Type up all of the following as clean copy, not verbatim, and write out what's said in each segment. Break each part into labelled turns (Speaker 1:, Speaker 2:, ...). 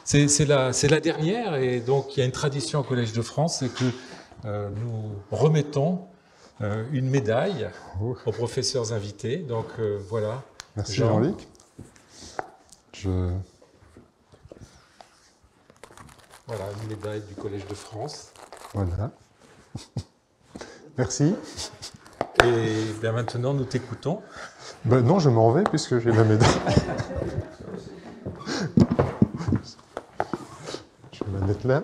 Speaker 1: C'est la dernière, et donc il y a une tradition au Collège de France, c'est que nous remettons une médaille aux professeurs invités. Donc voilà.
Speaker 2: Merci Jean-Luc.
Speaker 1: Voilà, une médaille du Collège de France.
Speaker 2: Voilà. Merci.
Speaker 1: Et bien maintenant, nous t'écoutons.
Speaker 2: Ben non, je m'en vais puisque j'ai la médaille. Je vais la mettre là.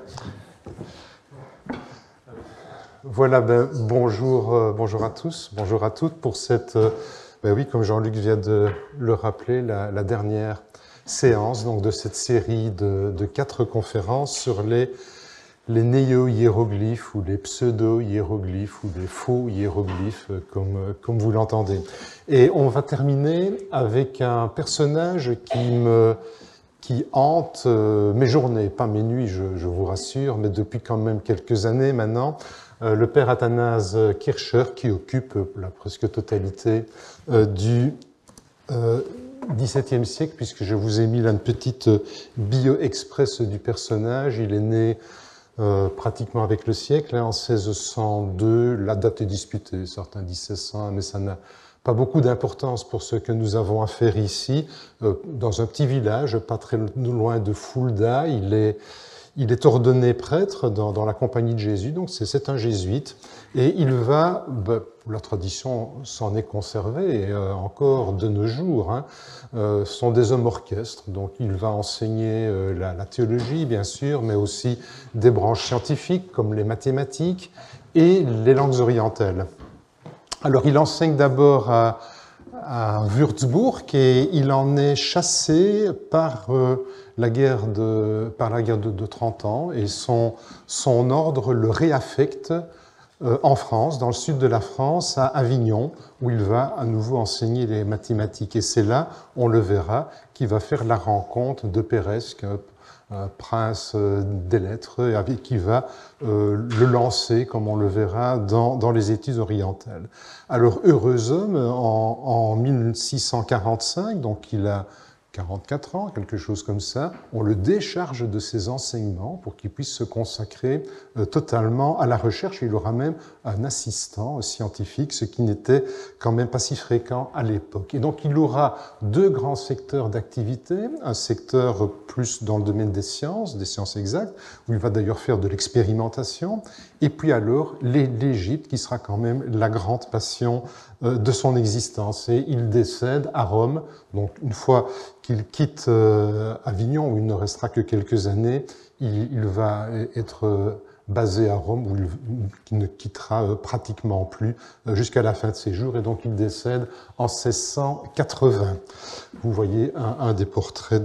Speaker 2: Voilà, bonjour, bonjour à tous, bonjour à toutes pour cette, oui, comme Jean-Luc vient de le rappeler, la dernière séance donc, de cette série de 4 conférences sur les néo-hiéroglyphes ou les pseudo-hiéroglyphes ou les faux hiéroglyphes, comme vous l'entendez. Et on va terminer avec un personnage qui hante mes journées, pas mes nuits, je vous rassure, mais depuis quand même quelques années maintenant, le père Athanase Kircher, qui occupe la presque totalité du XVIIe siècle, puisque je vous ai mis là une petite bio express du personnage. Il est né pratiquement avec le siècle, en 1602, la date est disputée, certains disent 1601, mais ça n'a pas beaucoup d'importance pour ce que nous avons à faire ici, dans un petit village, pas très loin de Fulda. Il est ordonné prêtre dans la Compagnie de Jésus, donc c'est un jésuite, et il va, la tradition s'en est conservée encore de nos jours, sont des hommes orchestres, donc il va enseigner la théologie bien sûr, mais aussi des branches scientifiques comme les mathématiques et les langues orientales. Alors il enseigne d'abord à Würzburg et il en est chassé par la guerre de 30 ans et son ordre le réaffecte en France, dans le sud de la France, à Avignon, où il va à nouveau enseigner les mathématiques. Et c'est là, on le verra, qu'il va faire la rencontre de Peiresc, prince des lettres, et qui va le lancer, comme on le verra, dans les études orientales. Alors, heureux homme, en 1645, donc il a 44 ans, quelque chose comme ça, on le décharge de ses enseignements pour qu'il puisse se consacrer totalement à la recherche. Il aura même un assistant scientifique, ce qui n'était quand même pas si fréquent à l'époque. Et donc il aura 2 grands secteurs d'activité, un secteur plus dans le domaine des sciences exactes, où il va d'ailleurs faire de l'expérimentation, et puis alors l'Égypte, qui sera quand même la grande passion de son existence. Et il décède à Rome, donc une fois qu'il quitte Avignon, où il ne restera que quelques années, il va être basé à Rome, où il ne quittera pratiquement plus jusqu'à la fin de ses jours, et donc il décède en 1680. Vous voyez un des portraits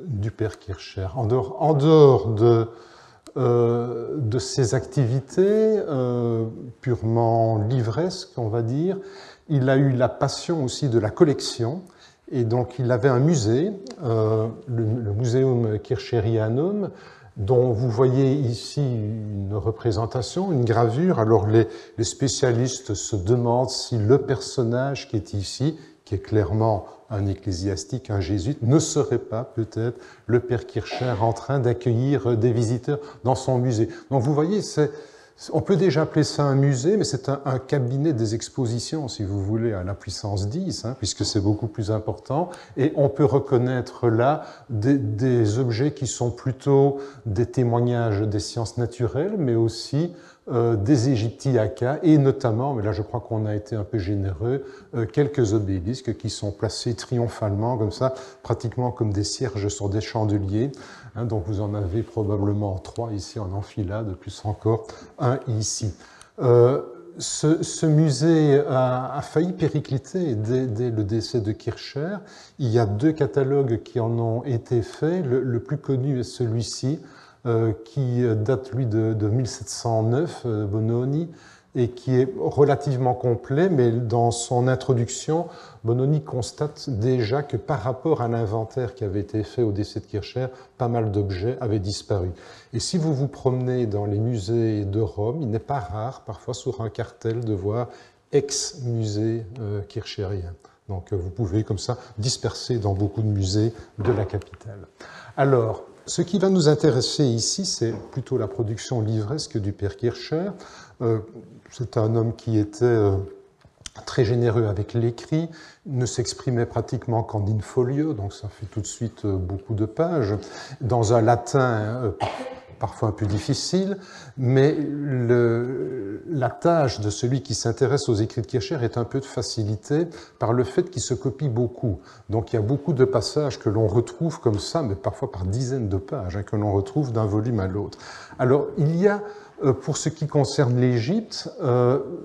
Speaker 2: du père Kircher. En dehors de ses activités purement livresques, on va dire, il a eu la passion aussi de la collection, et donc il avait un musée, le Museum Kircherianum, dont vous voyez ici une représentation, une gravure. Alors les spécialistes se demandent si le personnage qui est ici, qui est clairement un ecclésiastique, un jésuite, ne serait pas peut-être le père Kircher en train d'accueillir des visiteurs dans son musée. Donc vous voyez, on peut déjà appeler ça un musée, mais c'est un cabinet des expositions, si vous voulez, à la puissance 10, puisque c'est beaucoup plus important. Et on peut reconnaître là des objets qui sont plutôt des témoignages des sciences naturelles, mais aussi des égyptiacas, et notamment, mais là je crois qu'on a été un peu généreux, quelques obélisques qui sont placés triomphalement, comme ça, pratiquement comme des cierges sur des chandeliers. Donc vous en avez probablement 3 ici en enfilade, plus encore un ici. Ce musée a failli péricliter dès le décès de Kircher. Il y a 2 catalogues qui en ont été faits. Le plus connu est celui-ci, qui date, lui, de 1709, Bononi, et qui est relativement complet, mais dans son introduction, Bononi constate déjà que par rapport à l'inventaire qui avait été fait au décès de Kircher, pas mal d'objets avaient disparu. Et si vous vous promenez dans les musées de Rome, il n'est pas rare, parfois sur un cartel, de voir ex-musée kircherien. Donc vous pouvez comme ça disperser dans beaucoup de musées de la capitale. Alors, ce qui va nous intéresser ici, c'est plutôt la production livresque du père Kircher. C'est un homme qui était très généreux avec l'écrit, ne s'exprimait pratiquement qu'en in-folio, donc ça fait tout de suite beaucoup de pages, dans un latin parfois un peu difficile, mais la tâche de celui qui s'intéresse aux écrits de Kircher est un peu facilitée par le fait qu'il se copie beaucoup. Donc il y a beaucoup de passages que l'on retrouve comme ça, mais parfois par dizaines de pages, que l'on retrouve d'un volume à l'autre. Alors il y a, pour ce qui concerne l'Égypte,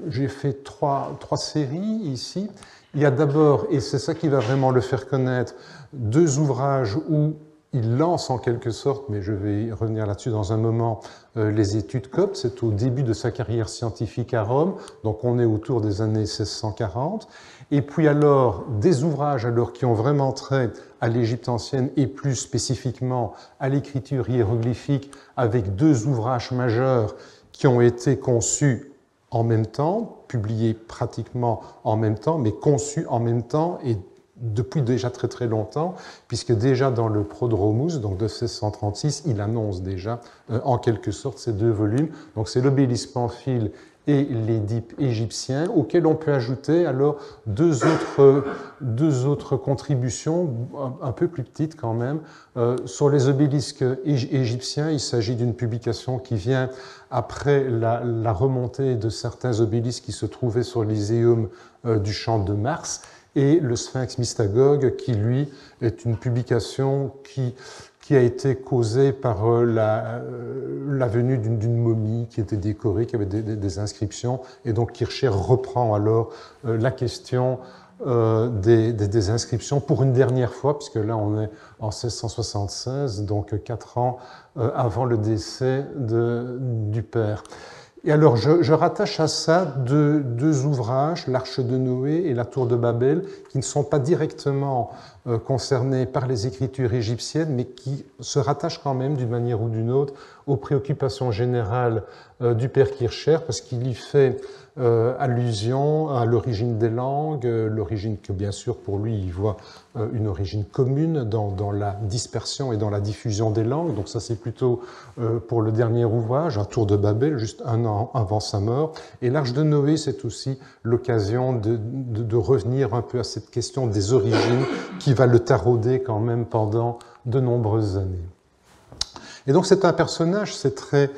Speaker 2: j'ai fait trois séries ici. Il y a d'abord, et c'est ça qui va vraiment le faire connaître, 2 ouvrages où il lance en quelque sorte, mais je vais revenir là-dessus dans un moment, les études coptes. C'est au début de sa carrière scientifique à Rome, donc on est autour des années 1640. Et puis alors, des ouvrages qui ont vraiment trait à l'Égypte ancienne et plus spécifiquement à l'écriture hiéroglyphique, avec 2 ouvrages majeurs qui ont été conçus en même temps, publiés pratiquement en même temps, mais conçus en même temps et depuis déjà très très longtemps, puisque déjà dans le Prodromus, donc de 1636, il annonce déjà en quelque sorte ces 2 volumes. Donc c'est l'Obélisque Pamphile et l'Édipe égyptien, auxquels on peut ajouter alors deux autres contributions, un peu plus petites quand même. Sur les obélisques égyptiens, il s'agit d'une publication qui vient après la remontée de certains obélisques qui se trouvaient sur l'Iséum du champ de Mars, et le Sphinx Mystagogue, qui, lui, est une publication qui a été causée par la venue d'une momie qui était décorée, qui avait des inscriptions, et donc Kircher reprend alors la question des inscriptions pour une dernière fois, puisque là on est en 1676, donc 4 ans avant le décès du père. Et alors, je rattache à ça deux ouvrages, l'Arche de Noé et la Tour de Babel, qui ne sont pas directement concernés par les écritures égyptiennes, mais qui se rattachent quand même, d'une manière ou d'une autre, aux préoccupations générales du père Kircher, parce qu'il y fait allusion à l'origine des langues, l'origine que, bien sûr, pour lui, il voit une origine commune dans la dispersion et dans la diffusion des langues. Donc ça, c'est plutôt pour le dernier ouvrage, un Tour de Babel, juste 1 an avant sa mort. Et l'Arche de Noé, c'est aussi l'occasion de revenir un peu à cette question des origines qui va le tarauder quand même pendant de nombreuses années. Et donc c'est un personnage, c'est très,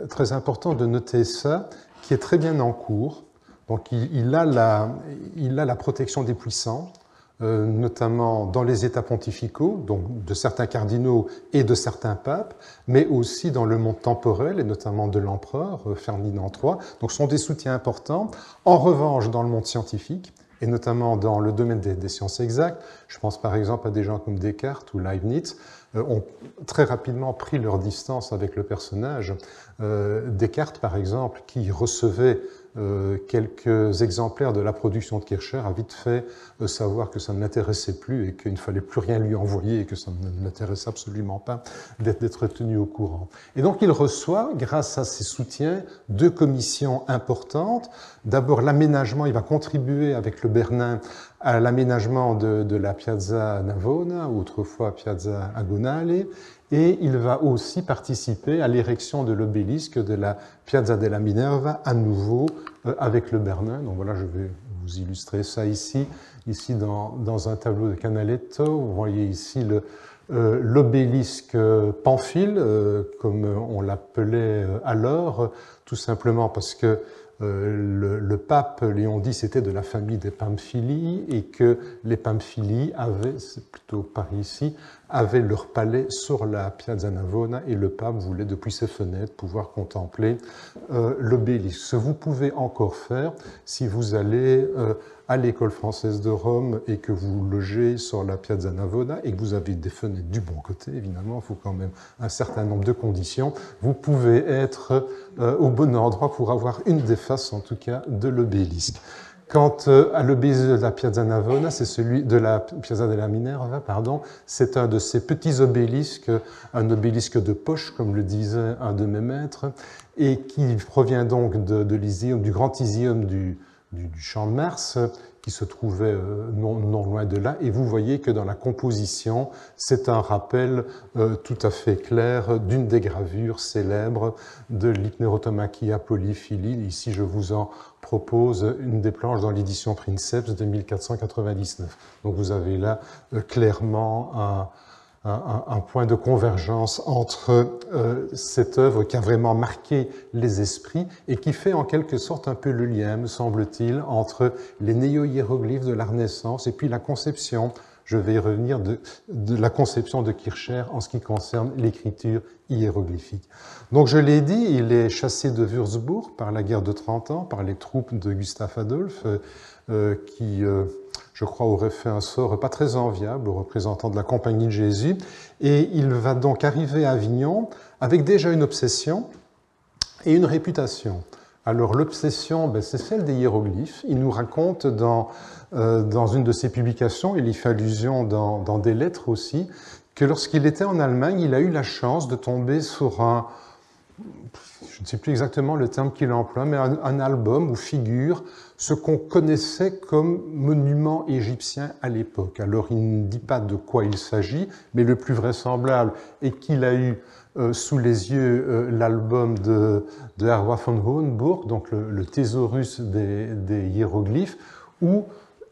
Speaker 2: très important de noter ça, qui est très bien en cours. Donc il a la protection des puissants, notamment dans les États pontificaux, donc de certains cardinaux et de certains papes, mais aussi dans le monde temporel, et notamment de l'empereur Ferdinand III. Donc ce sont des soutiens importants. En revanche, dans le monde scientifique, et notamment dans le domaine des sciences exactes, je pense par exemple à des gens comme Descartes ou Leibniz, ont très rapidement pris leur distance avec le personnage. Descartes, par exemple, qui recevait quelques exemplaires de la production de Kircher, a vite fait savoir que ça ne l'intéressait plus et qu'il ne fallait plus rien lui envoyer et que ça ne l'intéressait absolument pas d'être tenu au courant. Et donc il reçoit, grâce à ses soutiens, 2 commissions importantes. D'abord l'aménagement, il va contribuer avec le Bernin à l'aménagement de la Piazza Navona, autrefois Piazza Agonale, et il va aussi participer à l'érection de l'obélisque de la Piazza della Minerva, à nouveau avec le Bernin. Donc voilà, je vais vous illustrer ça ici dans un tableau de Canaletto. Vous voyez ici l'obélisque Pamphile, comme on l'appelait alors, tout simplement parce que le pape Léon X était de la famille des Pamphili et que les Pamphili avaient, c'est plutôt par ici, avaient leur palais sur la Piazza Navona et le pape voulait depuis ses fenêtres pouvoir contempler l'obélisque. Ce que vous pouvez encore faire si vous allez à l'école française de Rome et que vous logez sur la Piazza Navona et que vous avez des fenêtres du bon côté, évidemment, il faut quand même un certain nombre de conditions, vous pouvez être au bon endroit pour avoir une des faces, en tout cas, de l'obélisque. Quant à l'obélisque de la Piazza Navona, c'est celui de la Piazza della Minerva, pardon, c'est un de ces petits obélisques, un obélisque de poche, comme le disait un de mes maîtres, et qui provient donc de l'Iséum, du grand Iséum du Champ de Mars, qui se trouvait non loin de là, et vous voyez que dans la composition, c'est un rappel tout à fait clair d'une des gravures célèbres de l'Hypnerotomachia polyphili. Ici, je vous en propose une des planches dans l'édition Princeps de 1499. Donc vous avez là clairement un point de convergence entre cette œuvre qui a vraiment marqué les esprits et qui fait en quelque sorte un peu le lien, me semble-t-il, entre les néo-hiéroglyphes de la Renaissance et puis la conception, je vais y revenir, de la conception de Kircher en ce qui concerne l'écriture hiéroglyphique. Donc je l'ai dit, il est chassé de Würzburg par la guerre de 30 ans, par les troupes de Gustave Adolphe, qui... je crois, aurait fait un sort pas très enviable aux représentants de la Compagnie de Jésus. Et il va donc arriver à Avignon avec déjà une obsession et une réputation. Alors l'obsession, c'est celle des hiéroglyphes. Il nous raconte dans une de ses publications, il y fait allusion dans des lettres aussi, que lorsqu'il était en Allemagne, il a eu la chance de tomber sur je ne sais plus exactement le terme qu'il emploie, mais un album où figure ce qu'on connaissait comme monument égyptien à l'époque. Alors il ne dit pas de quoi il s'agit, mais le plus vraisemblable est qu'il a eu sous les yeux l'album de Herwa von Hohenburg, donc le thésaurus des hiéroglyphes, où,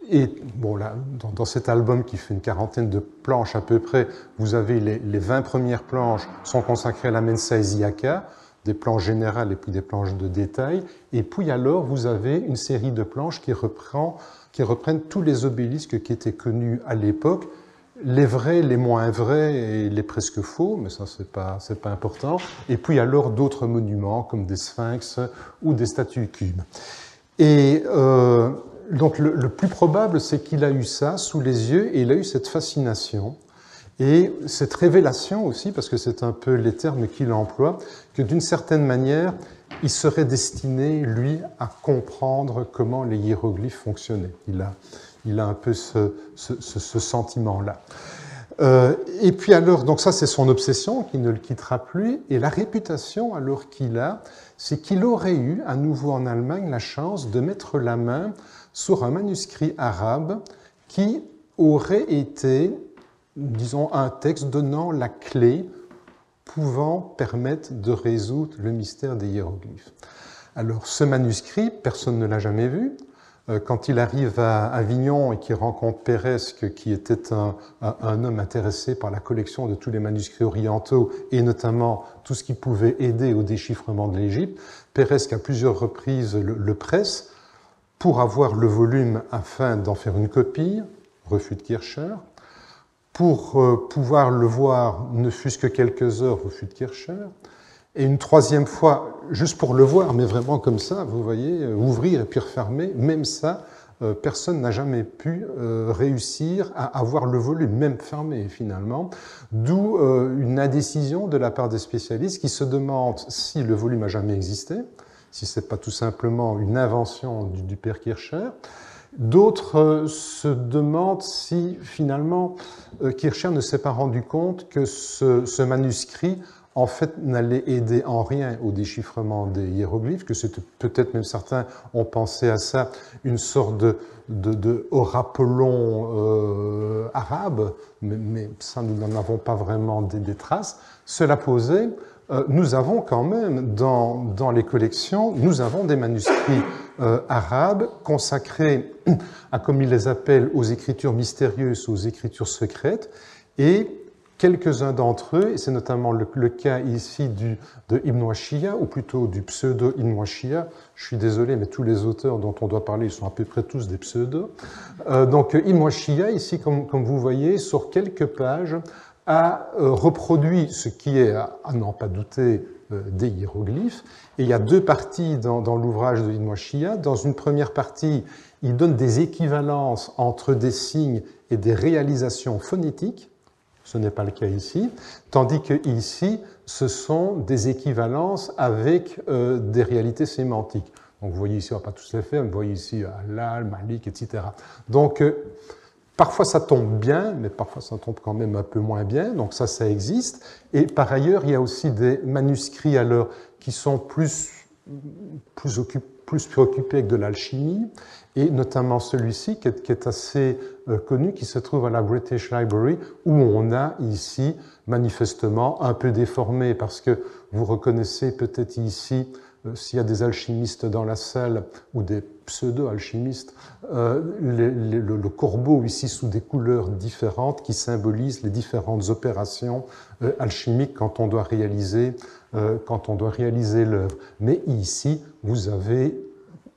Speaker 2: et bon là, dans cet album qui fait une quarantaine de planches à peu près, vous avez les 20 premières planches sont consacrées à la Mensa Isiaca, des planches générales et puis des planches de détail. Et puis alors, vous avez une série de planches qui reprennent tous les obélisques qui étaient connus à l'époque, les vrais, les moins vrais et les presque faux, mais ça, c'est pas important. Et puis alors, d'autres monuments comme des sphinx ou des statues cubes. Et donc, le plus probable, c'est qu'il a eu ça sous les yeux et il a eu cette fascination. Et cette révélation aussi, parce que c'est un peu les termes qu'il emploie, que d'une certaine manière, il serait destiné, lui, à comprendre comment les hiéroglyphes fonctionnaient. Il a un peu ce sentiment-là. Et puis alors, donc ça c'est son obsession, qui ne le quittera plus, et la réputation alors qu'il a, c'est qu'il aurait eu, à nouveau en Allemagne, la chance de mettre la main sur un manuscrit arabe qui aurait été, disons, un texte donnant la clé pouvant permettre de résoudre le mystère des hiéroglyphes. Alors, ce manuscrit, personne ne l'a jamais vu. Quand il arrive à Avignon et qu'il rencontre Peresque, qui était un homme intéressé par la collection de tous les manuscrits orientaux et notamment tout ce qui pouvait aider au déchiffrement de l'Égypte, Peresque, à plusieurs reprises, le presse pour avoir le volume afin d'en faire une copie, refus de Kircher. Pour pouvoir le voir, ne fût-ce que quelques heures, refus de Kircher. Et une troisième fois, juste pour le voir, mais vraiment comme ça, vous voyez, ouvrir et puis refermer, même ça, personne n'a jamais pu réussir à avoir le volume, même fermé finalement, d'où une indécision de la part des spécialistes qui se demandent si le volume a jamais existé, si ce n'est pas tout simplement une invention du père Kircher. D'autres se demandent si finalement Kircher ne s'est pas rendu compte que ce manuscrit en fait n'allait aider en rien au déchiffrement des hiéroglyphes, que c'était peut-être, même certains ont pensé à ça, une sorte de orapelon arabe, mais ça nous n'en avons pas vraiment des traces. Cela posé, nous avons quand même dans les collections, nous avons des manuscrits arabes consacrés à, comme ils les appellent, aux écritures mystérieuses, aux écritures secrètes, et quelques-uns d'entre eux, et c'est notamment le cas ici de Ibn Washiyya, ou plutôt du pseudo Ibn Washiyya. Je suis désolé, mais tous les auteurs dont on doit parler, ils sont à peu près tous des pseudos. Donc Ibn Washiyya, ici, comme vous voyez, sur quelques pages, a reproduit ce qui est, à n'en pas douter, des hiéroglyphes. Et il y a deux parties dans l'ouvrage de Ibn Washiyya. Dans une première partie, il donne des équivalences entre des signes et des réalisations phonétiques. Ce n'est pas le cas ici, tandis que ici, ce sont des équivalences avec des réalités sémantiques. Donc vous voyez ici, on ne va pas tous les faire, vous voyez ici Halal, Malik, etc. Donc parfois ça tombe bien, mais parfois ça tombe quand même un peu moins bien, donc ça existe. Et par ailleurs, il y a aussi des manuscrits alors qui sont plus plus préoccupé avec de l'alchimie, et notamment celui-ci qui est assez connu, qui se trouve à la British Library, où on a ici manifestement un peu déformé, parce que vous reconnaissez peut-être ici, s'il y a des alchimistes dans la salle, ou des pseudo-alchimistes, le corbeau ici sous des couleurs différentes qui symbolisent les différentes opérations alchimiques quand on doit réaliser l'œuvre. Mais ici, vous avez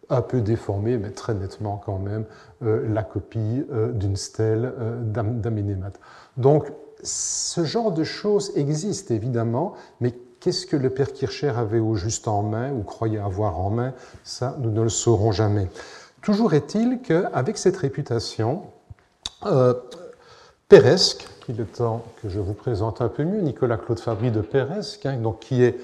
Speaker 2: un peu déformé, mais très nettement quand même, la copie d'une stèle d'Amenemhat. Donc, ce genre de choses existe évidemment, mais qu'est-ce que le père Kircher avait au juste en main, ou croyait avoir en main, ça, nous ne le saurons jamais. Toujours est-il qu'avec cette réputation, Peiresc, qu'il est temps que je vous présente un peu mieux, Nicolas-Claude Fabry de Peiresc, donc qui est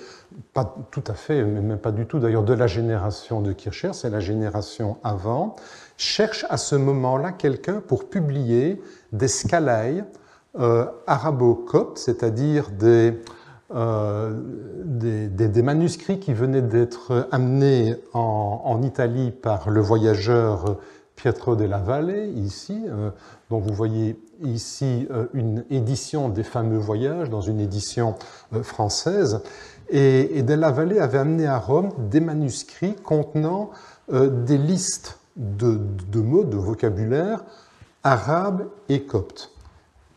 Speaker 2: pas tout à fait, mais même pas du tout d'ailleurs, de la génération de Kircher, c'est la génération avant, cherche à ce moment-là quelqu'un pour publier des scalaïs arabo-coptes, c'est-à-dire des manuscrits qui venaient d'être amenés en Italie par le voyageur Pietro della Valle, ici. Donc vous voyez ici une édition des fameux voyages, dans une édition française. Et della Valle avait amené à Rome des manuscrits contenant des listes de mots, de vocabulaire arabes et coptes,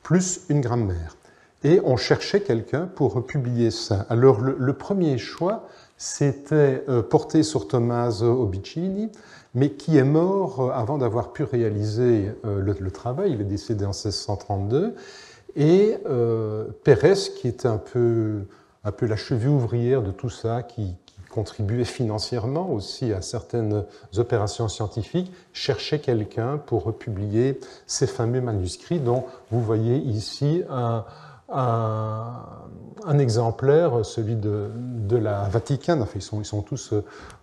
Speaker 2: plus une grammaire. Et on cherchait quelqu'un pour publier ça. Alors le premier choix, c'était porté sur Tommaso Obicini, mais qui est mort avant d'avoir pu réaliser le travail. Il est décédé en 1632. Et Peiresc, qui était un peu la cheville ouvrière de tout ça, qui contribuait financièrement aussi à certaines opérations scientifiques, cherchait quelqu'un pour publier ces fameux manuscrits dont vous voyez ici un exemplaire, celui de la Vatican. Enfin, ils sont tous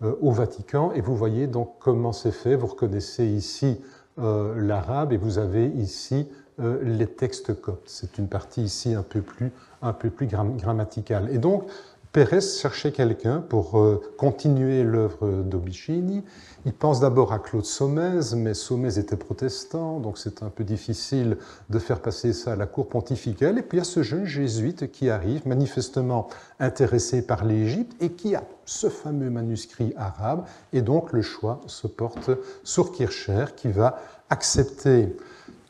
Speaker 2: au Vatican, et vous voyez donc comment c'est fait. Vous reconnaissez ici l'arabe, et vous avez ici les textes coptes. C'est une partie ici un peu plus grammaticale. Et donc, Peiresc cherchait quelqu'un pour continuer l'œuvre d'Obicini. Il pense d'abord à Claude Saumaise, mais Saumaise était protestant, donc c'est un peu difficile de faire passer ça à la cour pontificale. Et puis il y a ce jeune jésuite qui arrive, manifestement intéressé par l'Égypte, et qui a ce fameux manuscrit arabe, et donc le choix se porte sur Kircher, qui va accepter.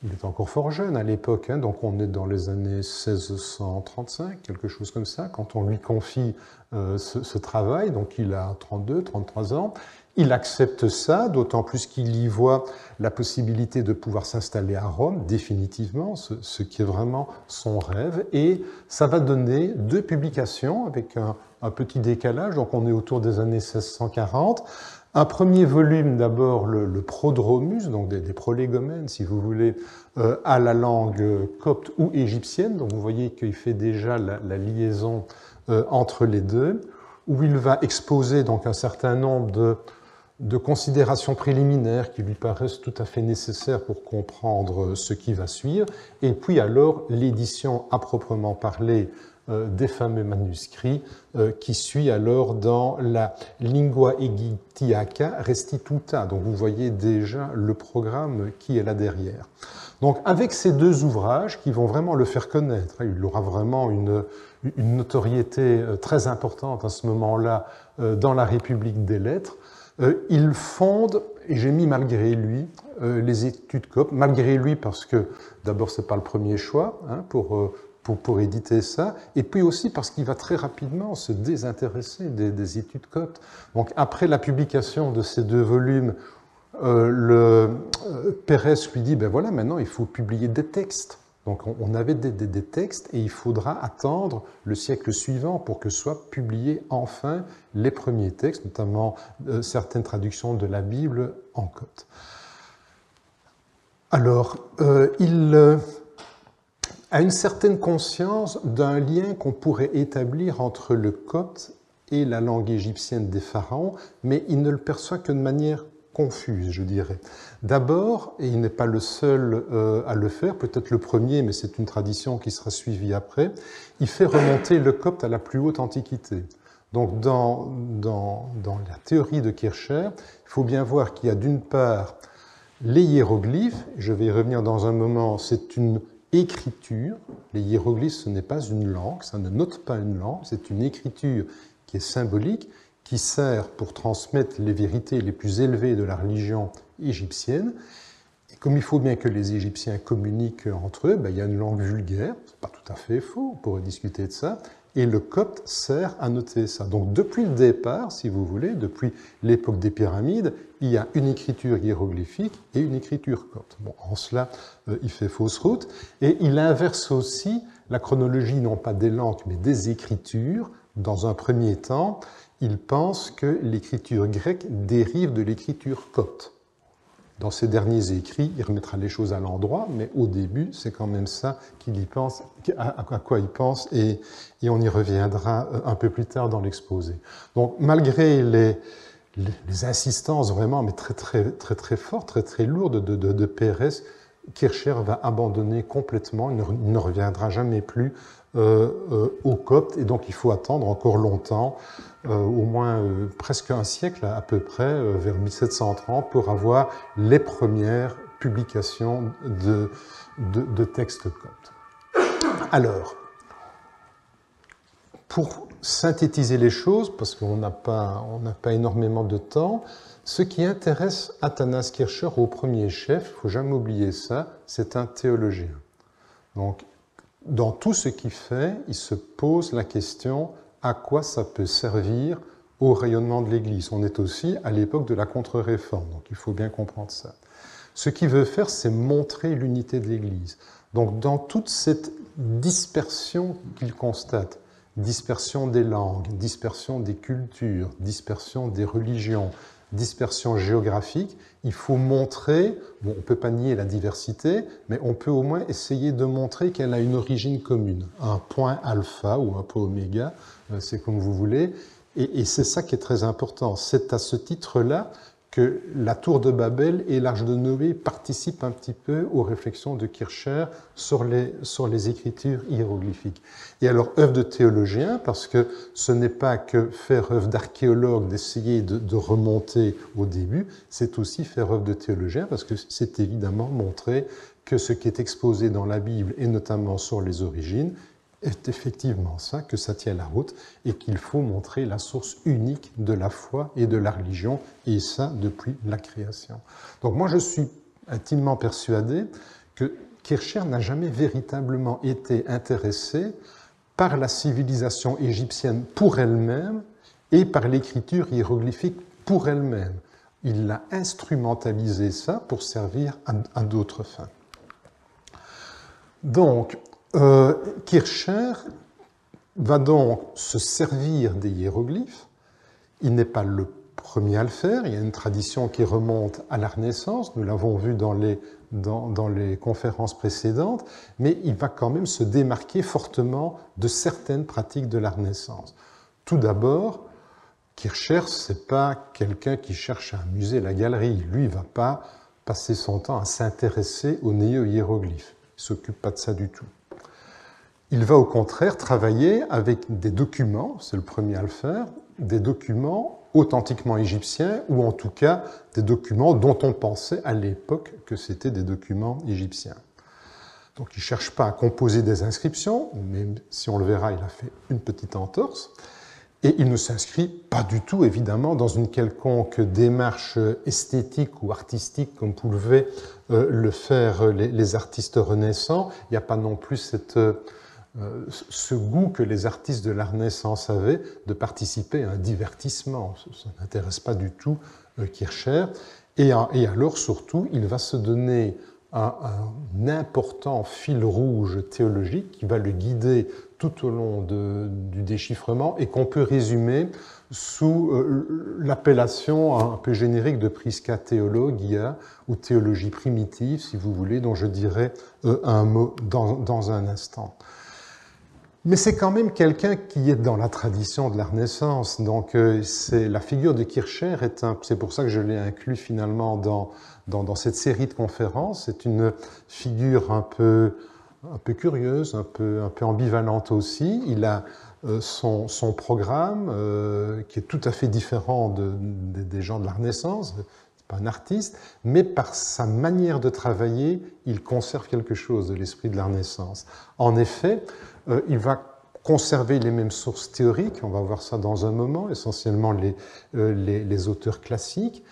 Speaker 2: Il est encore fort jeune à l'époque, donc on est dans les années 1635, quelque chose comme ça, quand on lui confie ce travail. Donc il a 32, 33 ans. Il accepte ça, d'autant plus qu'il y voit la possibilité de pouvoir s'installer à Rome, définitivement, ce qui est vraiment son rêve. Et ça va donner 2 publications avec un petit décalage, donc on est autour des années 1640. Un premier volume, d'abord le Prodromus, donc des prolégomènes, si vous voulez, à la langue copte ou égyptienne. Donc vous voyez qu'il fait déjà la liaison entre les deux, où il va exposer donc un certain nombre de considérations préliminaires qui lui paraissent tout à fait nécessaires pour comprendre ce qui va suivre. Et puis alors l'édition à proprement parler des fameux manuscrits qui suit alors dans la Lingua Egyptiaca Restituta. Donc vous voyez déjà le programme qui est là derrière. Donc avec ces 2 ouvrages qui vont vraiment le faire connaître, il aura vraiment une notoriété très importante à ce moment-là dans la République des Lettres, il fonde, et j'ai mis malgré lui, les études coptes, malgré lui parce que d'abord c'est pas le premier choix pour éditer ça, et puis aussi parce qu'il va très rapidement se désintéresser des études coptes. Donc après la publication de ces 2 volumes, Peiresc lui dit, ben voilà, maintenant il faut publier des textes. Donc on avait des textes, et il faudra attendre le siècle suivant pour que soient publiés enfin les premiers textes, notamment certaines traductions de la Bible en copte. Alors, il a une certaine conscience d'un lien qu'on pourrait établir entre le copte et la langue égyptienne des pharaons, mais il ne le perçoit que de manière confuse, je dirais. D'abord, et il n'est pas le seul à le faire, peut-être le premier, mais c'est une tradition qui sera suivie après, il fait remonter le copte à la plus haute antiquité. Donc dans la théorie de Kircher, il faut bien voir qu'il y a d'une part les hiéroglyphes, je vais y revenir dans un moment, c'est une écriture. Les hiéroglyphes, ce n'est pas une langue, ça ne note pas une langue, c'est une écriture qui est symbolique, qui sert pour transmettre les vérités les plus élevées de la religion égyptienne. Et comme il faut bien que les Égyptiens communiquent entre eux, il y a une langue vulgaire, c'est pas tout à fait faux, on pourrait discuter de ça, et le copte sert à noter ça. Donc depuis le départ, si vous voulez, depuis l'époque des pyramides, il y a une écriture hiéroglyphique et une écriture copte. Bon, en cela, il fait fausse route, et il inverse aussi la chronologie, non pas des langues, mais des écritures. Dans un premier temps, il pense que l'écriture grecque dérive de l'écriture copte. Dans ses derniers écrits, il remettra les choses à l'endroit, mais au début, c'est quand même ça qu'il y pense, à quoi il pense, et on y reviendra un peu plus tard dans l'exposé. Donc, malgré les insistances vraiment, mais très fortes, très lourdes de Pérez, Kircher va abandonner complètement, il ne reviendra jamais plus au copte, et donc il faut attendre encore longtemps, au moins presque un siècle à peu près, vers 1730, pour avoir les premières publications de textes coptes. Alors, pour synthétiser les choses, parce qu'on n'a pas énormément de temps, ce qui intéresse Athanas Kircher au premier chef, il ne faut jamais oublier ça, c'est un théologien. Donc, dans tout ce qu'il fait, il se pose la question à quoi ça peut servir au rayonnement de l'Église. On est aussi à l'époque de la contre-réforme, donc il faut bien comprendre ça. Ce qu'il veut faire, c'est montrer l'unité de l'Église. Donc dans toute cette dispersion qu'il constate, dispersion des langues, dispersion des cultures, dispersion des religions, dispersion géographique, il faut montrer, bon, on ne peut pas nier la diversité, mais on peut au moins essayer de montrer qu'elle a une origine commune, un point alpha ou un point oméga, c'est comme vous voulez, et c'est ça qui est très important. C'est à ce titre-là que la tour de Babel et l'arche de Noé participent un petit peu aux réflexions de Kircher sur les écritures hiéroglyphiques. Et alors, œuvre de théologien, parce que ce n'est pas que faire œuvre d'archéologue, d'essayer de remonter au début, c'est aussi faire œuvre de théologien, parce que c'est évidemment montrer que ce qui est exposé dans la Bible, et notamment sur les origines, est effectivement ça, que ça tient la route, et qu'il faut montrer la source unique de la foi et de la religion, et ça depuis la création. Donc moi je suis intimement persuadé que Kircher n'a jamais véritablement été intéressé par la civilisation égyptienne pour elle-même et par l'écriture hiéroglyphique pour elle-même. Il a instrumentalisé ça pour servir à d'autres fins. Donc, Kircher va donc se servir des hiéroglyphes. Il n'est pas le premier à le faire. Il y a une tradition qui remonte à la Renaissance. Nous l'avons vu dans les conférences précédentes. Mais il va quand même se démarquer fortement de certaines pratiques de la Renaissance. Tout d'abord, Kircher, ce n'est pas quelqu'un qui cherche à amuser la galerie. Lui, il ne va pas passer son temps à s'intéresser aux néo-hiéroglyphes. Il ne s'occupe pas de ça du tout. Il va au contraire travailler avec des documents, c'est le premier à le faire, des documents authentiquement égyptiens, ou en tout cas des documents dont on pensait à l'époque que c'était des documents égyptiens. Donc il ne cherche pas à composer des inscriptions, mais si on le verra, il a fait une petite entorse, et il ne s'inscrit pas du tout, évidemment, dans une quelconque démarche esthétique ou artistique, comme pouvaient le faire les artistes renaissants. Il n'y a pas non plus ce goût que les artistes de la Renaissance avaient de participer à un divertissement. Ça n'intéresse pas du tout Kircher. Et alors, surtout, il va se donner un important fil rouge théologique qui va le guider tout au long du déchiffrement et qu'on peut résumer sous l'appellation un peu générique de Prisca Theologia ou théologie primitive, si vous voulez, dont je dirai un mot dans un instant. Mais c'est quand même quelqu'un qui est dans la tradition de la Renaissance. Donc la figure de Kircher, c'est pour ça que je l'ai inclus finalement dans cette série de conférences. C'est une figure un peu un peu curieuse, un peu ambivalente aussi. Il a son programme qui est tout à fait différent des gens de la Renaissance. C'est pas un artiste, mais par sa manière de travailler, il conserve quelque chose de l'esprit de la Renaissance. En effet, il va conserver les mêmes sources théoriques, on va voir ça dans un moment, essentiellement les auteurs classiques.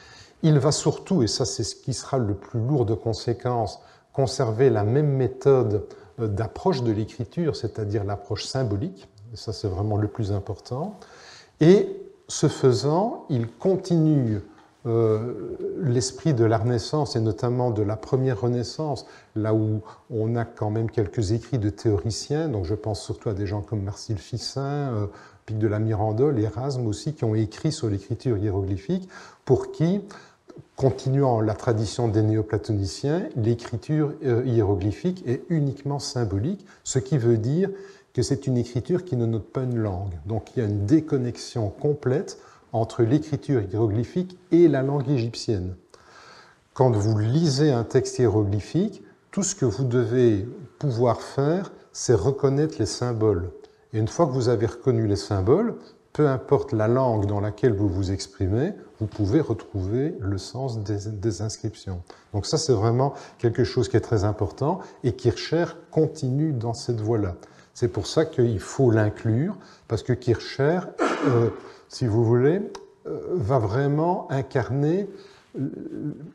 Speaker 2: Il va surtout, et ça c'est ce qui sera le plus lourd de conséquences, conserver la même méthode d'approche de l'écriture, c'est-à-dire l'approche symbolique, et ça c'est vraiment le plus important. Et ce faisant, il continue l'esprit de la Renaissance et notamment de la première Renaissance, là où on a quand même quelques écrits de théoriciens, donc je pense surtout à des gens comme Marcille Ficin, Pic de la Mirandole, Erasme aussi, qui ont écrit sur l'écriture hiéroglyphique, pour qui, continuant la tradition des néoplatoniciens, l'écriture hiéroglyphique est uniquement symbolique, ce qui veut dire que c'est une écriture qui ne note pas une langue. Donc il y a une déconnexion complète entre l'écriture hiéroglyphique et la langue égyptienne. Quand vous lisez un texte hiéroglyphique, tout ce que vous devez pouvoir faire, c'est reconnaître les symboles. Et une fois que vous avez reconnu les symboles, peu importe la langue dans laquelle vous vous exprimez, vous pouvez retrouver le sens des inscriptions. Donc ça, c'est vraiment quelque chose qui est très important, et Kircher continue dans cette voie-là. C'est pour ça qu'il faut l'inclure, parce que Kircher, si vous voulez, va vraiment incarner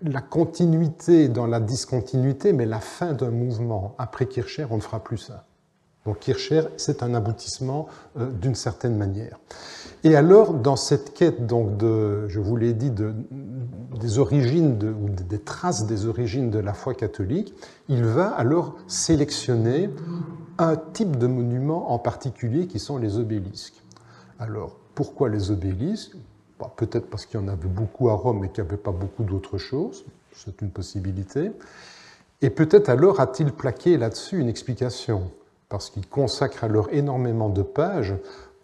Speaker 2: la continuité dans la discontinuité, mais la fin d'un mouvement. Après Kircher, on ne fera plus ça. Donc Kircher, c'est un aboutissement d'une certaine manière. Et alors, dans cette quête, donc je vous l'ai dit, des origines, ou des traces des origines de la foi catholique, il va alors sélectionner un type de monument en particulier qui sont les obélisques. Alors, pourquoi les obélisques? Peut-être parce qu'il y en avait beaucoup à Rome et qu'il n'y avait pas beaucoup d'autres choses, c'est une possibilité. Et peut-être alors a-t-il plaqué là-dessus une explication, parce qu'il consacre alors énormément de pages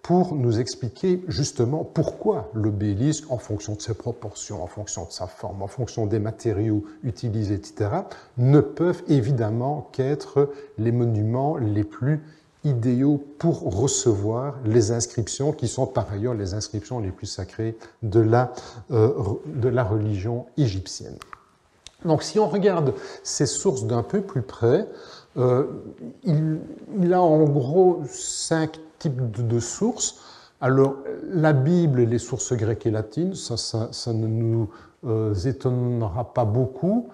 Speaker 2: pour nous expliquer justement pourquoi l'obélisque, en fonction de ses proportions, en fonction de sa forme, en fonction des matériaux utilisés, etc., ne peuvent évidemment qu'être les monuments les plus idéaux pour recevoir les inscriptions qui sont par ailleurs les inscriptions les plus sacrées de la religion égyptienne. Donc si on regarde ces sources d'un peu plus près, il a en gros 5 types de sources. Alors la Bible et les sources grecques et latines, ça ne nous étonnera pas beaucoup.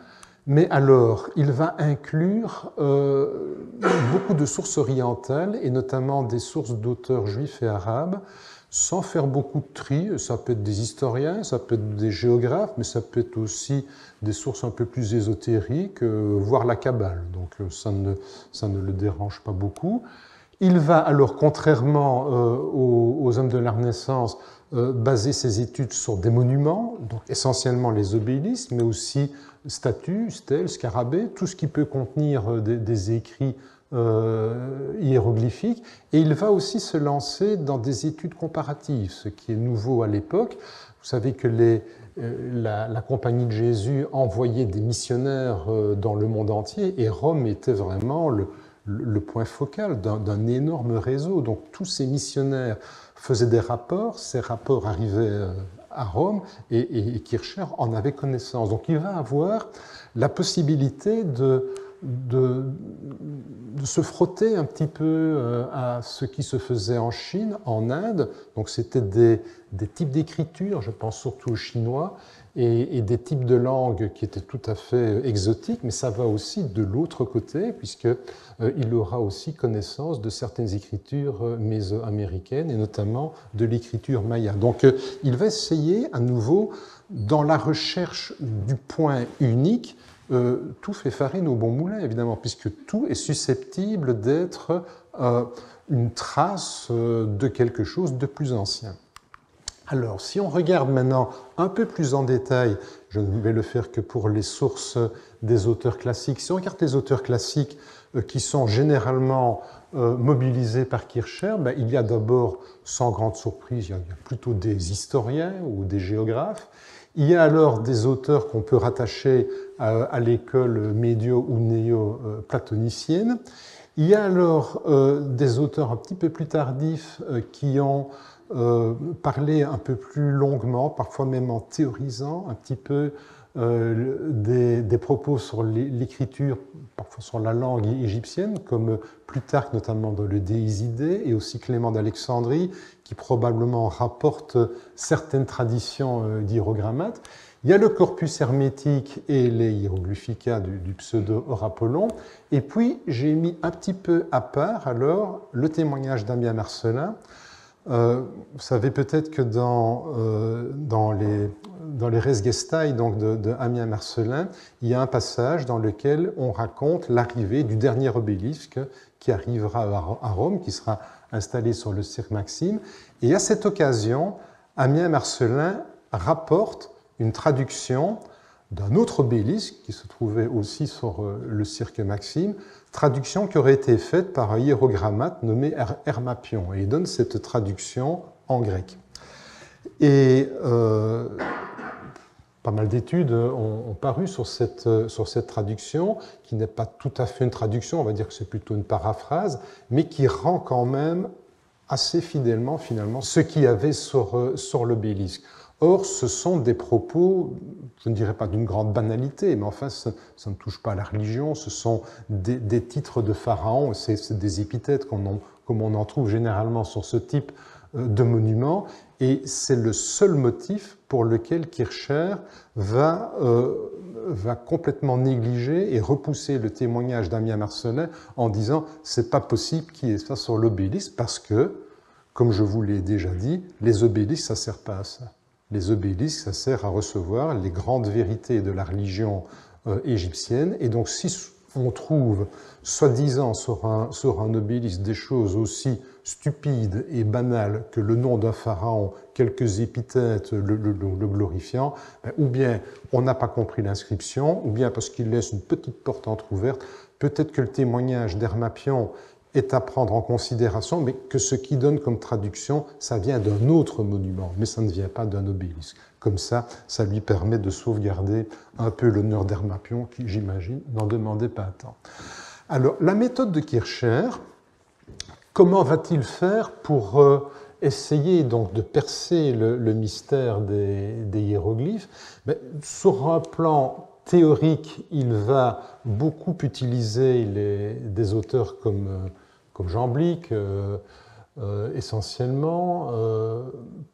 Speaker 2: Mais alors, il va inclure beaucoup de sources orientales, et notamment des sources d'auteurs juifs et arabes, sans faire beaucoup de tri. Ça peut être des historiens, ça peut être des géographes, mais ça peut être aussi des sources un peu plus ésotériques, voire la Kabbale. Donc ça ne le dérange pas beaucoup. Il va alors, contrairement aux hommes de la Renaissance, baser ses études sur des monuments, donc essentiellement les obélisques, mais aussi statues, stèles, scarabées, tout ce qui peut contenir des écrits hiéroglyphiques. Et il va aussi se lancer dans des études comparatives, ce qui est nouveau à l'époque. Vous savez que la Compagnie de Jésus envoyait des missionnaires dans le monde entier, et Rome était vraiment le point focal d'un énorme réseau. Donc tous ces missionnaires faisaient des rapports, ces rapports arrivaient à Rome, et Kircher en avait connaissance. Donc il va avoir la possibilité de se frotter un petit peu à ce qui se faisait en Chine, en Inde. Donc c'était des types d'écriture, je pense surtout aux Chinois, et des types de langues qui étaient tout à fait exotiques, mais ça va aussi de l'autre côté, puisqu'il aura aussi connaissance de certaines écritures mésoaméricaines, et notamment de l'écriture maya. Donc il va essayer à nouveau, dans la recherche du point unique, tout fait farine au bon moulin, évidemment, puisque tout est susceptible d'être une trace de quelque chose de plus ancien. Alors, si on regarde maintenant un peu plus en détail, je ne vais le faire que pour les sources des auteurs classiques. Si on regarde les auteurs classiques qui sont généralement mobilisés par Kircher, il y a d'abord, sans grande surprise, il y a plutôt des historiens ou des géographes. Il y a alors des auteurs qu'on peut rattacher à l'école médio- ou néo-platonicienne. Il y a alors des auteurs un petit peu plus tardifs qui ont parlé un peu plus longuement, parfois même en théorisant un petit peu des propos sur l'écriture, parfois sur la langue égyptienne, comme Plutarque notamment dans le Déisidé, et aussi Clément d'Alexandrie, qui probablement rapporte certaines traditions d'hierogrammates. Il y a le corpus hermétique et les hiéroglyphica du pseudo-Horapollon. Et puis, j'ai mis un petit peu à part, alors, le témoignage d'Amiens Marcellin. Vous savez peut-être que dans les Res Gestae donc de Amiens Marcellin, il y a un passage dans lequel on raconte l'arrivée du dernier obélisque qui arrivera à Rome, qui sera installé sur le Cirque Maxime. Et à cette occasion, Amiens Marcellin rapporte une traduction d'un autre obélisque qui se trouvait aussi sur le Cirque Maxime, traduction qui aurait été faite par un hiérogrammate nommé Hermapion. Et il donne cette traduction en grec. Et pas mal d'études ont paru sur cette traduction, qui n'est pas tout à fait une traduction, on va dire que c'est plutôt une paraphrase, mais qui rend quand même assez fidèlement, finalement, ce qu'il y avait sur l'obélisque. Or, ce sont des propos, je ne dirais pas d'une grande banalité, mais enfin, ça ne touche pas à la religion, ce sont des titres de pharaons, c'est des épithètes comme on en trouve généralement sur ce type de monument, et c'est le seul motif pour lequel Kircher va complètement négliger et repousser le témoignage d'Amiens Marcellin en disant « c'est pas possible qu'il y ait ça sur l'obélisque » parce que, comme je vous l'ai déjà dit, les obélisques, ça ne sert pas à ça. Les obélisques, ça sert à recevoir les grandes vérités de la religion égyptienne. Et donc, si on trouve, soi-disant, sur un obélisque des choses aussi stupides et banales que le nom d'un pharaon, quelques épithètes le glorifiant, ou bien on n'a pas compris l'inscription, ou bien parce qu'il laisse une petite porte entrouverte, peut-être que le témoignage d'Hermapion est à prendre en considération, mais que ce qui donne comme traduction, ça vient d'un autre monument, mais ça ne vient pas d'un obélisque. Comme ça lui permet de sauvegarder un peu l'honneur d'Hermapion, qui, j'imagine, n'en demandait pas tant. Alors, la méthode de Kircher, comment va-t-il faire pour essayer donc de percer le mystère des hiéroglyphes? Sur un plan théorique, il va beaucoup utiliser des auteurs comme Jean Blic, essentiellement,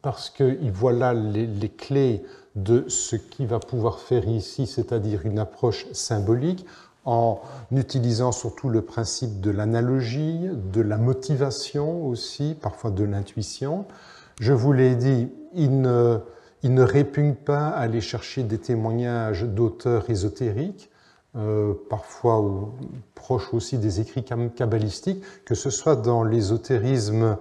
Speaker 2: parce qu'il voit là les clés de ce qu'il va pouvoir faire ici, c'est-à-dire une approche symbolique, en utilisant surtout le principe de l'analogie, de la motivation aussi, parfois de l'intuition. Je vous l'ai dit, il ne répugne pas à aller chercher des témoignages d'auteurs ésotériques, parfois proches aussi des écrits kabbalistiques, que ce soit dans l'ésotérisme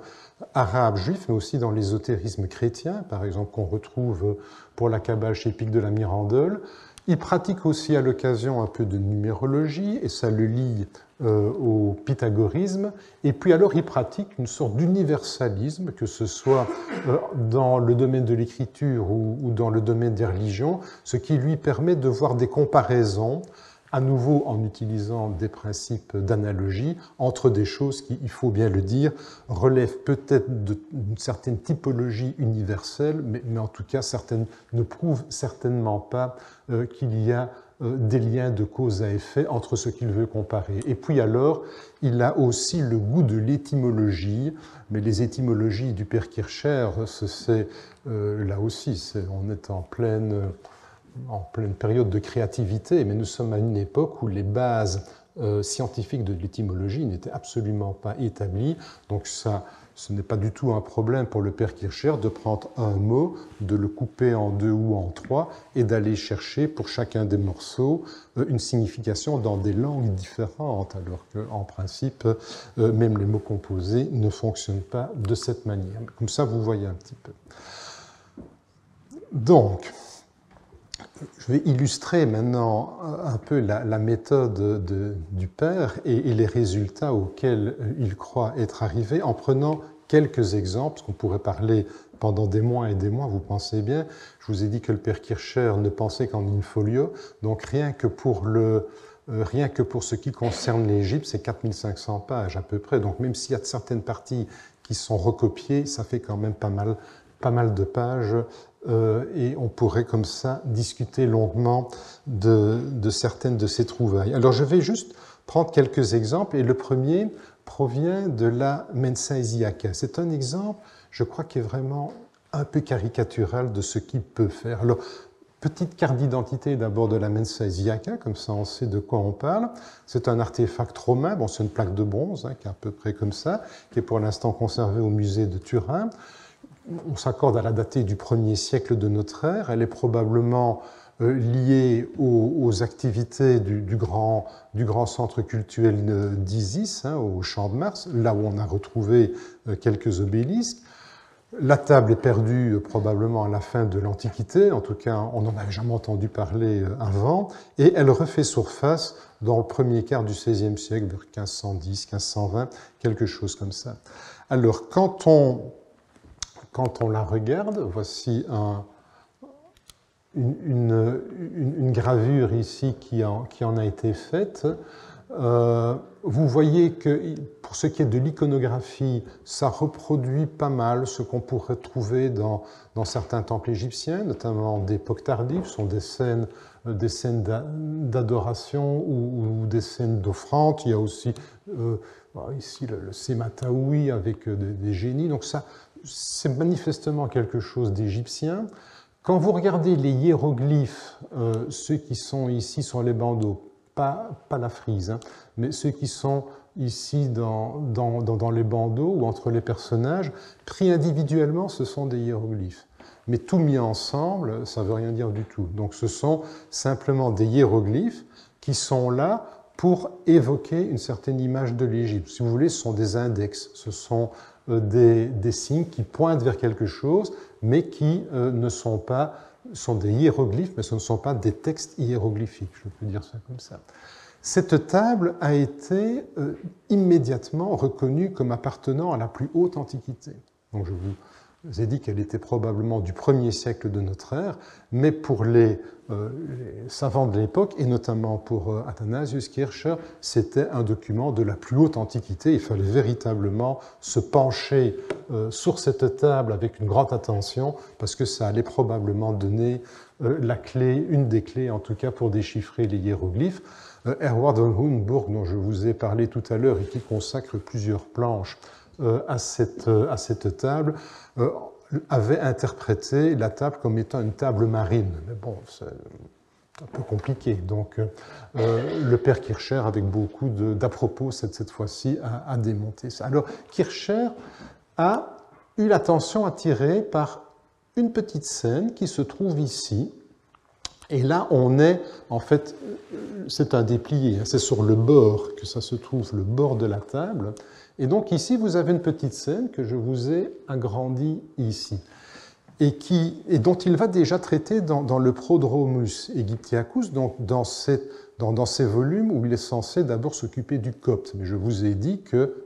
Speaker 2: arabe juif, mais aussi dans l'ésotérisme chrétien, par exemple, qu'on retrouve pour la Kabbale chez Pic de la Mirandole. Il pratique aussi à l'occasion un peu de numérologie, et ça le lie au pythagorisme. Et puis alors, il pratique une sorte d'universalisme, que ce soit dans le domaine de l'écriture ou dans le domaine des religions, ce qui lui permet de voir des comparaisons, à nouveau en utilisant des principes d'analogie, entre des choses qui, il faut bien le dire, relèvent peut-être d'une certaine typologie universelle, mais en tout cas ne prouvent certainement pas qu'il y a des liens de cause à effet entre ce qu'il veut comparer. Et puis alors, il a aussi le goût de l'étymologie, mais les étymologies du père Kircher, là aussi, on est en pleine période de créativité, mais nous sommes à une époque où les bases scientifiques de l'étymologie n'étaient absolument pas établies. Donc ça, ce n'est pas du tout un problème pour le père Kircher de prendre un mot, de le couper en deux ou en trois et d'aller chercher pour chacun des morceaux une signification dans des langues différentes, alors qu'en principe, même les mots composés ne fonctionnent pas de cette manière. Comme ça, vous voyez un petit peu. Donc, je vais illustrer maintenant un peu la méthode du père et les résultats auxquels il croit être arrivé en prenant quelques exemples, parce qu'on pourrait parler pendant des mois et des mois, vous pensez bien. Je vous ai dit que le père Kircher ne pensait qu'en in folio, donc rien que pour rien que pour ce qui concerne l'Égypte, c'est 4500 pages à peu près. Donc même s'il y a certaines parties qui sont recopiées, ça fait quand même pas mal de pages. Et on pourrait comme ça discuter longuement de certaines de ces trouvailles. Alors je vais juste prendre quelques exemples, et le premier provient de la Mensa Isiaka. C'est un exemple, je crois, qui est vraiment un peu caricatural de ce qu'il peut faire. Alors, petite carte d'identité d'abord de la Mensa Isiaka, comme ça on sait de quoi on parle. C'est un artefact romain, bon, c'est une plaque de bronze, qui est à peu près comme ça, qui est pour l'instant conservée au musée de Turin. On s'accorde à la datée du 1er siècle de notre ère. Elle est probablement liée aux activités du grand centre cultuel d'Isis, au Champ de Mars, là où on a retrouvé quelques obélisques. La table est perdue probablement à la fin de l'Antiquité, en tout cas on n'en avait jamais entendu parler avant, et elle refait surface dans le premier quart du XVIe siècle, vers 1510, 1520, quelque chose comme ça. Alors quand on la regarde, voici une gravure ici qui en a été faite. Vous voyez que pour ce qui est de l'iconographie, ça reproduit pas mal ce qu'on pourrait trouver dans certains temples égyptiens, notamment d'époque tardive. Ce sont des scènes d'adoration ou des scènes d'offrande. Il y a aussi ici le Semataoui avec des génies. Donc ça, c'est manifestement quelque chose d'égyptien. Quand vous regardez les hiéroglyphes, ceux qui sont ici sur les bandeaux, pas la frise, mais ceux qui sont ici dans les bandeaux ou entre les personnages, pris individuellement, ce sont des hiéroglyphes. Mais tout mis ensemble, ça ne veut rien dire du tout. Donc ce sont simplement des hiéroglyphes qui sont là pour évoquer une certaine image de l'Égypte. Si vous voulez, ce sont des index, ce sont des signes qui pointent vers quelque chose, mais qui ne sont pas, sont des hiéroglyphes, mais ce ne sont pas des textes hiéroglyphiques, je peux dire ça comme ça. Cette table a été immédiatement reconnue comme appartenant à la plus haute antiquité. Donc je vous ai dit qu'elle était probablement du 1er siècle de notre ère, mais pour les savants de l'époque, et notamment pour Athanasius Kircher, c'était un document de la plus haute antiquité. Il fallait véritablement se pencher sur cette table avec une grande attention, parce que ça allait probablement donner la clé, une des clés en tout cas, pour déchiffrer les hiéroglyphes. Herward von Hohenburg, dont je vous ai parlé tout à l'heure et qui consacre plusieurs planches à cette table, avait interprété la table comme étant une table marine. Mais bon, c'est un peu compliqué. Donc, le père Kircher, avec beaucoup d'à-propos, cette fois-ci, a démonté ça. Alors, Kircher a eu l'attention attirée par une petite scène qui se trouve ici. Et là, on est, en fait, c'est un déplié, c'est sur le bord que ça se trouve, le bord de la table. Et donc ici, vous avez une petite scène que je vous ai agrandie ici, et dont il va déjà traiter dans le Prodromus Aegyptiacus, donc dans ces volumes où il est censé d'abord s'occuper du copte. Mais je vous ai dit que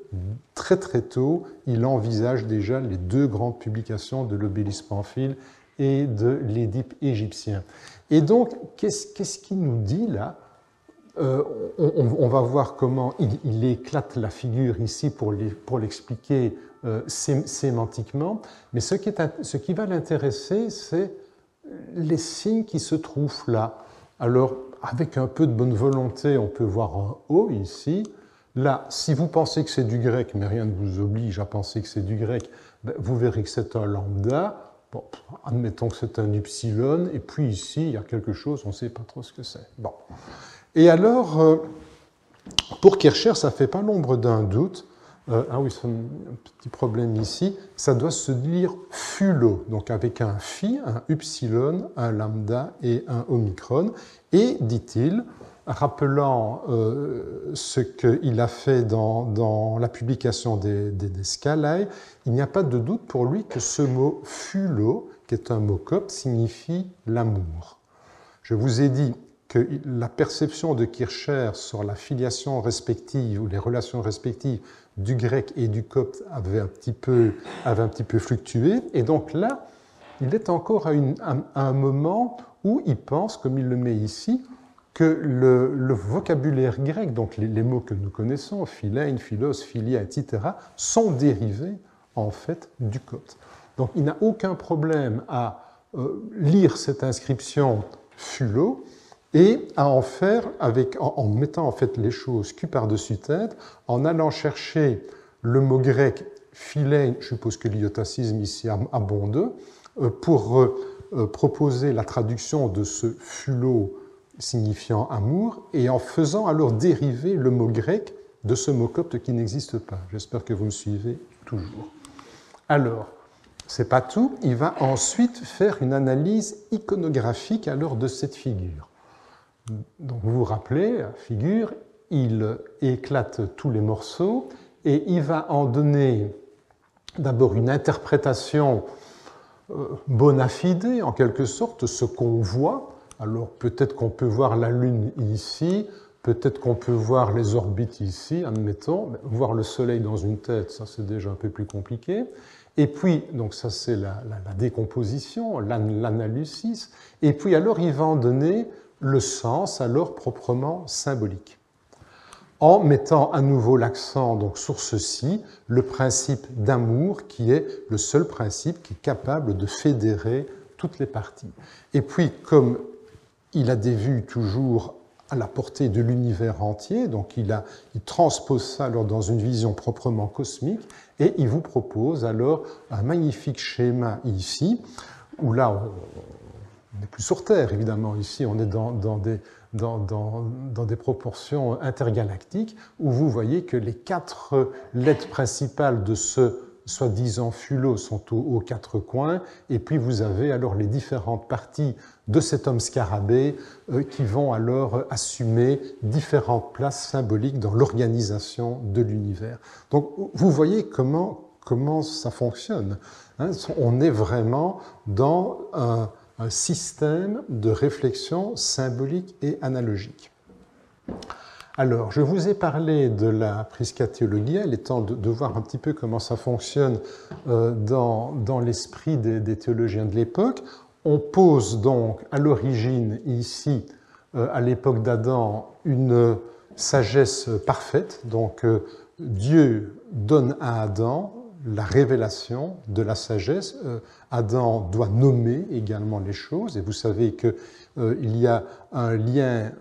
Speaker 2: très très tôt, il envisage déjà les deux grandes publications de l'Obélisque Pamphile et de l'Édipe égyptien. Et donc, qu'est-ce qu'il nous dit là ? On va voir comment il éclate la figure ici pour l'expliquer sémantiquement, mais ce qui va l'intéresser, c'est les signes qui se trouvent là. Alors, avec un peu de bonne volonté, on peut voir un O ici. Là, si vous pensez que c'est du grec, mais rien ne vous oblige à penser que c'est du grec, ben, vous verrez que c'est un lambda. Bon, admettons que c'est un upsilon, et puis ici, il y a quelque chose, on ne sait pas trop ce que c'est. Bon. Et alors, pour Kircher, ça ne fait pas l'ombre d'un doute. Ah oui, c'est un petit problème ici. Ça doit se lire fulo, donc avec un phi, un upsilon, un lambda et un omicron. Et, dit-il, rappelant ce qu'il a fait dans la publication des Scalae, il n'y a pas de doute pour lui que ce mot fulo, qui est un mot copte, signifie l'amour. Je vous ai dit que la perception de Kircher sur la filiation respective ou les relations respectives du grec et du copte avait un petit peu fluctué. Et donc là, il est encore à un moment où il pense, comme il le met ici, que le vocabulaire grec, donc les mots que nous connaissons, philein, philos, philia, etc., sont dérivés en fait du copte. Donc il n'a aucun problème à lire cette inscription Phulo et à en faire en mettant en fait les choses cul par-dessus tête, en allant chercher le mot grec philein, je suppose que l'iotacisme ici abonde, pour proposer la traduction de ce Phulo signifiant amour, et en faisant alors dériver le mot grec de ce mot copte qui n'existe pas. J'espère que vous me suivez toujours. Alors, c'est pas tout, il va ensuite faire une analyse iconographique alors de cette figure. Donc vous vous rappelez, la figure, il éclate tous les morceaux et il va en donner d'abord une interprétation bona fide, en quelque sorte, ce qu'on voit. Alors peut-être qu'on peut voir la Lune ici, peut-être qu'on peut voir les orbites ici, admettons. Voir le Soleil dans une tête, ça c'est déjà un peu plus compliqué. Et puis, donc ça c'est la décomposition, l'analysis. Et puis alors il va en donner le sens alors proprement symbolique, en mettant à nouveau l'accent donc sur ceci, le principe d'amour qui est le seul principe qui est capable de fédérer toutes les parties. Et puis, comme il a des vues toujours à la portée de l'univers entier, donc il transpose ça alors dans une vision proprement cosmique, et il vous propose alors un magnifique schéma ici, où là, on n'est plus sur Terre, évidemment, ici on est dans des proportions intergalactiques, où vous voyez que les 4 lettres principales de ce soi-disant Phulo sont aux 4 coins, et puis vous avez alors les différentes parties de cet homme scarabée qui vont alors assumer différentes places symboliques dans l'organisation de l'univers. Donc vous voyez comment ça fonctionne. Hein, on est vraiment dans un système de réflexion symbolique et analogique. Alors, je vous ai parlé de la Prisca Theologia, il est temps de voir un petit peu comment ça fonctionne dans l'esprit des théologiens de l'époque. On pose donc à l'origine, ici, à l'époque d'Adam, une sagesse parfaite. Donc, Dieu donne à Adam la révélation de la sagesse. Adam doit nommer également les choses, et vous savez qu'il y a un lien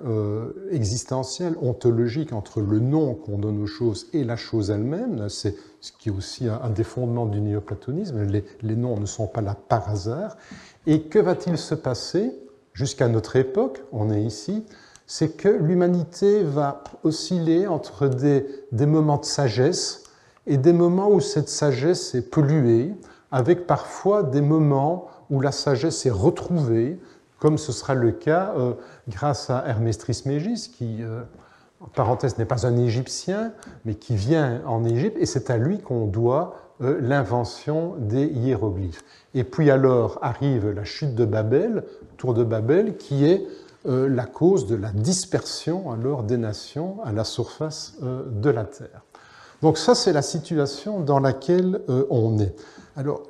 Speaker 2: existentiel, ontologique entre le nom qu'on donne aux choses et la chose elle-même. C'est ce qui est aussi un des fondements du néoplatonisme. Les noms ne sont pas là par hasard. Et que va-t-il se passer jusqu'à notre époque? On est ici. C'est que l'humanité va osciller entre des moments de sagesse et des moments où cette sagesse est polluée, avec parfois des moments où la sagesse est retrouvée, comme ce sera le cas grâce à Hermès Trismégis, qui, en parenthèse, n'est pas un Égyptien, mais qui vient en Égypte, et c'est à lui qu'on doit l'invention des hiéroglyphes. Et puis alors arrive la chute de Babel, tour de Babel, qui est la cause de la dispersion alors des nations à la surface de la Terre. Donc ça, c'est la situation dans laquelle on est. Alors,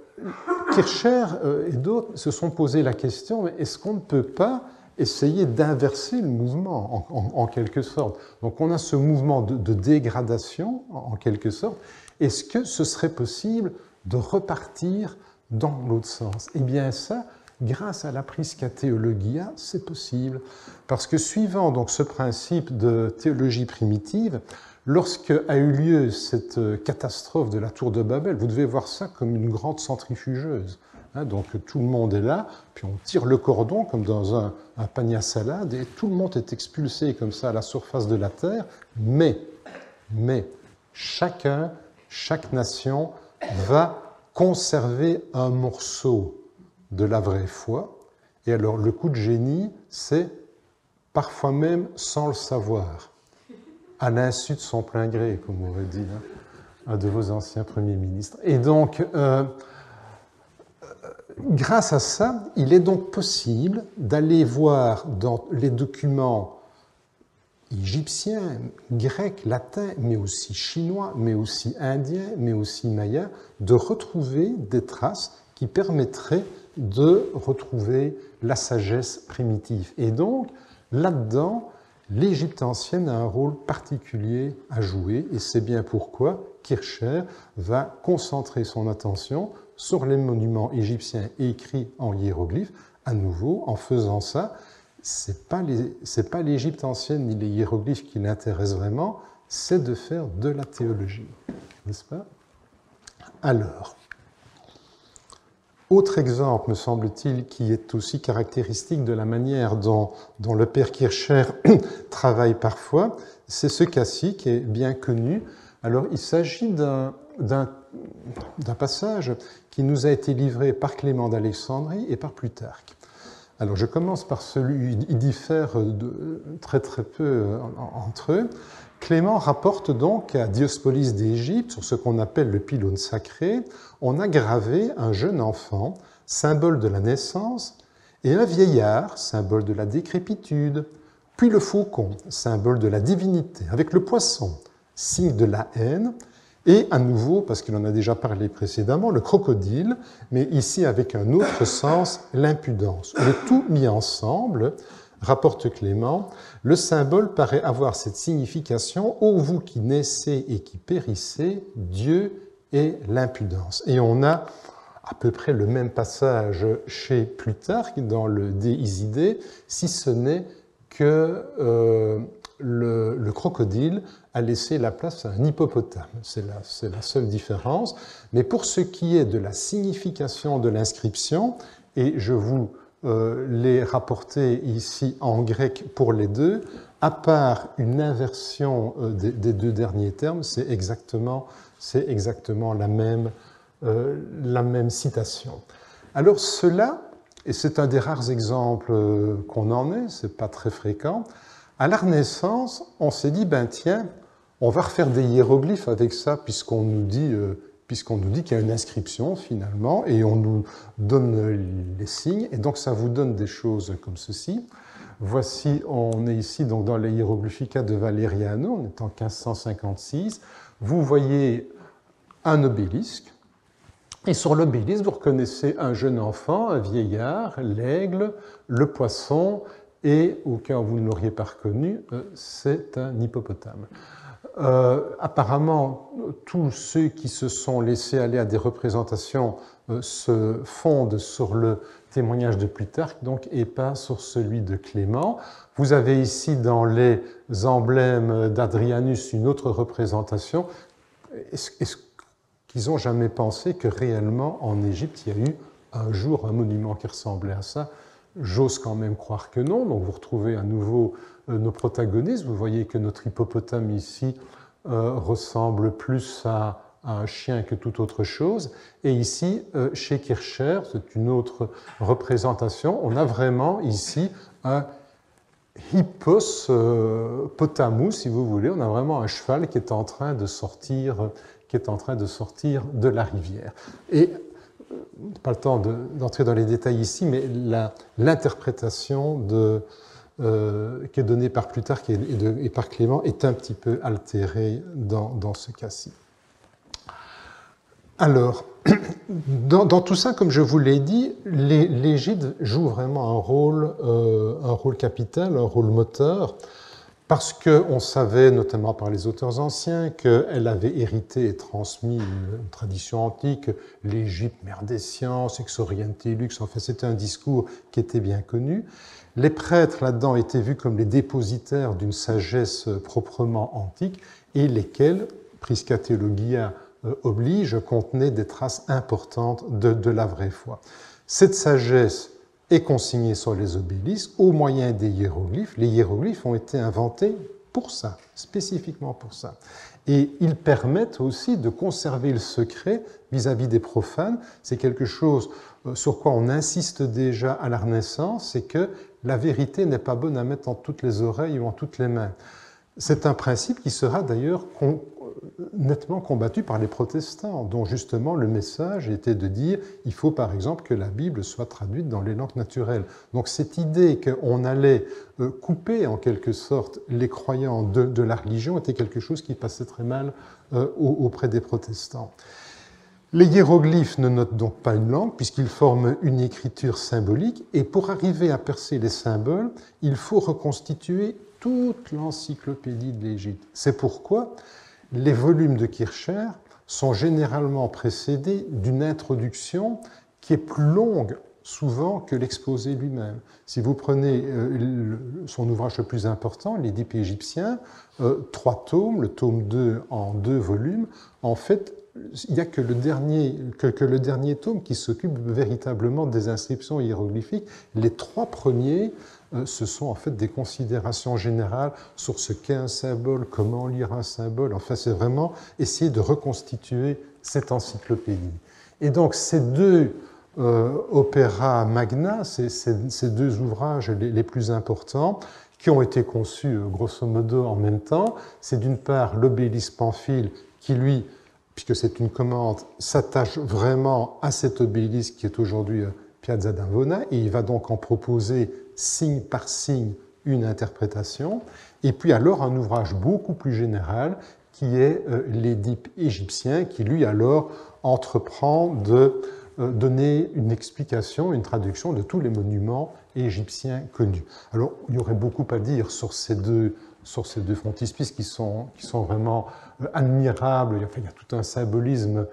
Speaker 2: Kircher et d'autres se sont posé la question, mais est-ce qu'on ne peut pas essayer d'inverser le mouvement, en quelque sorte? Donc on a ce mouvement de dégradation, en quelque sorte. Est-ce que ce serait possible de repartir dans l'autre sens? Eh bien ça, grâce à la Prisca Theologia, c'est possible. Parce que suivant donc ce principe de théologie primitive, lorsque a eu lieu cette catastrophe de la tour de Babel, vous devez voir ça comme une grande centrifugeuse. Hein, donc tout le monde est là, puis on tire le cordon comme dans un panier à salade, et tout le monde est expulsé comme ça à la surface de la terre, mais chaque nation va conserver un morceau de la vraie foi, et alors le coup de génie, c'est parfois même sans le savoir, à l'insu de son plein gré, comme aurait dit un de vos anciens premiers ministres. Et donc, grâce à ça, il est donc possible d'aller voir dans les documents égyptiens, grecs, latins, mais aussi chinois, mais aussi indiens, mais aussi mayas, de retrouver des traces qui permettraient de retrouver la sagesse primitive. Et donc, là-dedans, l'Égypte ancienne a un rôle particulier à jouer, et c'est bien pourquoi Kircher va concentrer son attention sur les monuments égyptiens écrits en hiéroglyphes. À nouveau, en faisant ça, ce n'est pas l'Égypte ancienne ni les hiéroglyphes qui l'intéressent vraiment, c'est de faire de la théologie, n'est-ce pas? Alors, autre exemple, me semble-t-il, qui est aussi caractéristique de la manière dont le père Kircher travaille parfois, c'est ce cas-ci qui est bien connu. Alors, il s'agit d'un passage qui nous a été livré par Clément d'Alexandrie et par Plutarque. Alors, je commence par celui, ils diffèrent très très peu entre eux. Clément rapporte donc à Diospolis d'Égypte, sur ce qu'on appelle le pylône sacré, on a gravé un jeune enfant, symbole de la naissance, et un vieillard, symbole de la décrépitude, puis le faucon, symbole de la divinité, avec le poisson, signe de la haine, et à nouveau, parce qu'il en a déjà parlé précédemment, le crocodile, mais ici avec un autre sens, l'impudence. Le tout mis ensemble, rapporte Clément, le symbole paraît avoir cette signification, ô vous qui naissez et qui périssez, Dieu est l'impudence. Et on a à peu près le même passage chez Plutarque dans le De Isidée, si ce n'est que le crocodile a laissé la place à un hippopotame. C'est la seule différence. Mais pour ce qui est de la signification de l'inscription, et je vous l'ai rapporté ici en grec pour les deux, à part une inversion des deux derniers termes, c'est exactement la même citation. Alors cela, et c'est un des rares exemples qu'on en ait, c'est pas très fréquent, à la Renaissance, on s'est dit, ben tiens, on va refaire des hiéroglyphes avec ça, puisqu'on nous dit qu'il y a une inscription finalement, et on nous donne les signes, et donc ça vous donne des choses comme ceci. Voici, on est ici donc dans les Hieroglyphica de Valeriano, on est en 1556. Vous voyez un obélisque, et sur l'obélisque, vous reconnaissez un jeune enfant, un vieillard, l'aigle, le poisson, et au cas où vous ne l'auriez pas reconnu, c'est un hippopotame. Apparemment, tous ceux qui se sont laissés aller à des représentations se fondent sur le témoignage de Plutarque, donc, et pas sur celui de Clément. Vous avez ici dans les emblèmes d'Adrianus une autre représentation. Est-ce qu'ils n'ont jamais pensé que réellement en Égypte, il y a eu un jour un monument qui ressemblait à ça? J'ose quand même croire que non. Donc vous retrouvez à nouveau nos protagonistes. Vous voyez que notre hippopotame ici ressemble plus à un chien que toute autre chose. Et ici, chez Kircher, c'est une autre représentation. On a vraiment ici un hippos potamus, si vous voulez. On a vraiment un cheval qui est en train de sortir de la rivière. Et pas le temps d'entrer dans les détails ici, mais l'interprétation qui est donnée par Plutarque et par Clément est un petit peu altérée dans ce cas-ci. Alors, dans tout ça, comme je vous l'ai dit, l'Égypte joue vraiment un rôle capital, un rôle moteur, parce qu'on savait, notamment par les auteurs anciens, qu'elle avait hérité et transmis une tradition antique, l'Égypte, mère des sciences, ex oriente lux, enfin c'était un discours qui était bien connu. Les prêtres là-dedans étaient vus comme les dépositaires d'une sagesse proprement antique, et lesquels, Prisca Theologia oblige, contenaient des traces importantes de la vraie foi. Cette sagesse est consignée sur les obélisques au moyen des hiéroglyphes. Les hiéroglyphes ont été inventés pour ça, spécifiquement pour ça. Et ils permettent aussi de conserver le secret vis-à-vis des profanes. C'est quelque chose sur quoi on insiste déjà à la Renaissance, c'est que la vérité n'est pas bonne à mettre en toutes les oreilles ou en toutes les mains. C'est un principe qui sera d'ailleurs nettement combattu par les protestants, dont justement le message était de dire il faut par exemple que la Bible soit traduite dans les langues naturelles. Donc cette idée qu'on allait couper en quelque sorte les croyants de la religion était quelque chose qui passait très mal auprès des protestants. Les hiéroglyphes ne notent donc pas une langue puisqu'ils forment une écriture symbolique et pour arriver à percer les symboles, il faut reconstituer toute l'encyclopédie de l'Égypte. C'est pourquoi les volumes de Kircher sont généralement précédés d'une introduction qui est plus longue souvent que l'exposé lui-même. Si vous prenez son ouvrage le plus important, l'Édipe égyptien, 3 tomes, le tome 2 en 2 volumes, en fait, il n'y a que le dernier tome qui s'occupe véritablement des inscriptions hiéroglyphiques. Les 3 premiers, ce sont en fait des considérations générales sur ce qu'est un symbole, comment lire un symbole. Enfin, c'est vraiment essayer de reconstituer cette encyclopédie. Et donc, ces 2 opéra magna, ces 2 ouvrages les plus importants, qui ont été conçus grosso modo en même temps, c'est d'une part l'Obélisque Pamphile qui, lui, puisque c'est une commande, s'attache vraiment à cet obélisque qui est aujourd'hui Piazza d'Avona, et il va donc en proposer signe par signe une interprétation. Et puis alors un ouvrage beaucoup plus général qui est l'Édipe égyptien, qui lui alors entreprend de donner une explication, une traduction de tous les monuments égyptiens connus. Alors il y aurait beaucoup à dire sur ces deux frontispices qui sont vraiment admirables. Enfin, il y a tout un symbolisme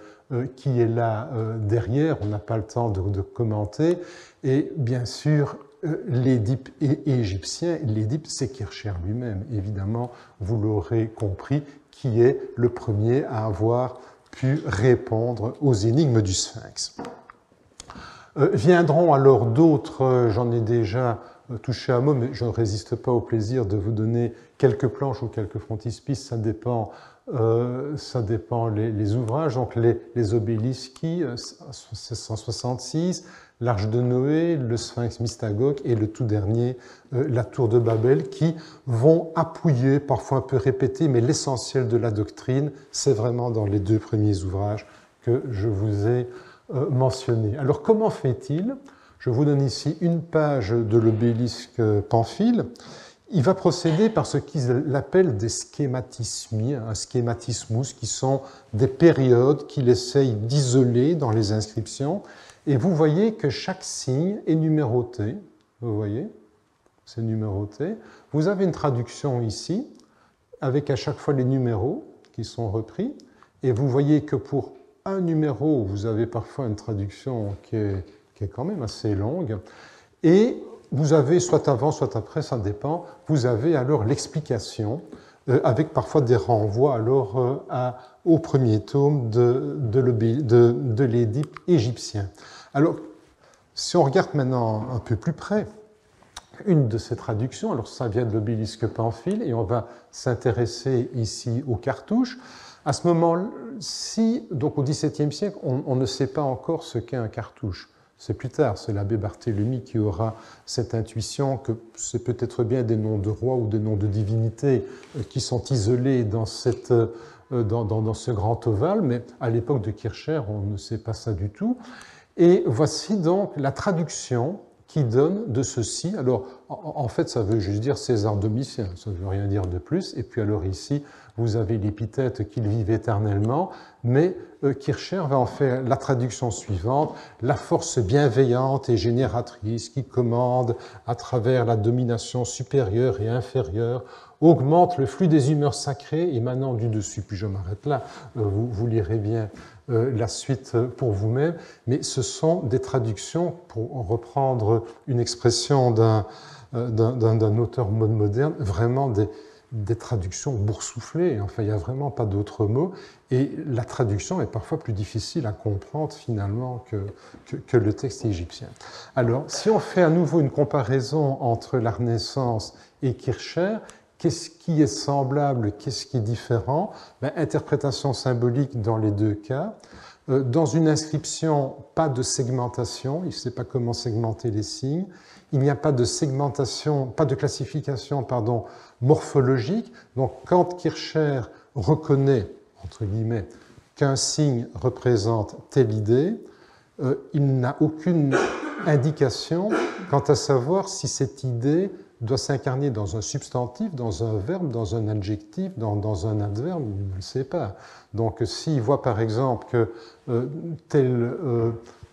Speaker 2: qui est là derrière, on n'a pas le temps de commenter. Et bien sûr, l'Édipe égyptien, l'Édipe, c'est Kircher lui-même, évidemment, vous l'aurez compris, qui est le premier à avoir pu répondre aux énigmes du Sphinx. Viendront alors d'autres, j'en ai déjà touché un mot, mais je ne résiste pas au plaisir de vous donner quelques planches ou quelques frontispices, ça dépend les ouvrages. Donc les obélisques, 1666, l'Arche de Noé, le Sphinx Mystagogue et le tout dernier, la Tour de Babel, qui vont appuyer, parfois un peu répéter, mais l'essentiel de la doctrine, c'est vraiment dans les 2 premiers ouvrages que je vous ai mentionnés. Alors comment fait-il? Je vous donne ici une page de l'obélisque Pamphile. Il va procéder par ce qu'il appelle des schématismi, un schématismus, qui sont des périodes qu'il essaye d'isoler dans les inscriptions. Et vous voyez que chaque signe est numéroté. Vous voyez, c'est numéroté. Vous avez une traduction ici, avec à chaque fois les numéros qui sont repris. Et vous voyez que pour un numéro, vous avez parfois une traduction qui est quand même assez longue. Et vous avez, soit avant, soit après, ça dépend, vous avez alors l'explication, avec parfois des renvois alors au premier tome de l'Édipe égyptien. Alors, si on regarde maintenant un peu plus près, une de ces traductions, alors ça vient de l'obélisque Pamphile, et on va s'intéresser ici aux cartouches. À ce moment-ci, donc au XVIIe siècle, on ne sait pas encore ce qu'est un cartouche. C'est plus tard, c'est l'abbé Barthélemy qui aura cette intuition que c'est peut-être bien des noms de rois ou des noms de divinités qui sont isolés dans ce grand ovale, mais à l'époque de Kircher, on ne sait pas ça du tout. Et voici donc la traduction qui donne de ceci. Alors, en fait, ça veut juste dire César Domitien, ça ne veut rien dire de plus. Et puis alors ici, vous avez l'épithète qu'il vive éternellement, mais Kircher va en faire la traduction suivante, la force bienveillante et génératrice qui commande à travers la domination supérieure et inférieure, augmente le flux des humeurs sacrées émanant du dessus. Puis je m'arrête là, vous lirez bien la suite pour vous-même, mais ce sont des traductions, pour reprendre une expression d'un auteur moderne, vraiment des traductions boursouflées, enfin il n'y a vraiment pas d'autre mot, et la traduction est parfois plus difficile à comprendre finalement que le texte égyptien. Alors, si on fait à nouveau une comparaison entre la Renaissance et Kircher, qu'est-ce qui est semblable, qu'est-ce qui est différent? Interprétation symbolique dans les 2 cas. Dans une inscription, pas de segmentation, il ne sait pas comment segmenter les signes. Il n'y a pas de segmentation, pas de classification, morphologique. Donc, quand Kircher reconnaît, entre guillemets, qu'un signe représente telle idée, il n'a aucune indication quant à savoir si cette idée doit s'incarner dans un substantif, dans un verbe, dans un adjectif, dans un adverbe, il ne le sait pas. Donc s'il voit par exemple que telle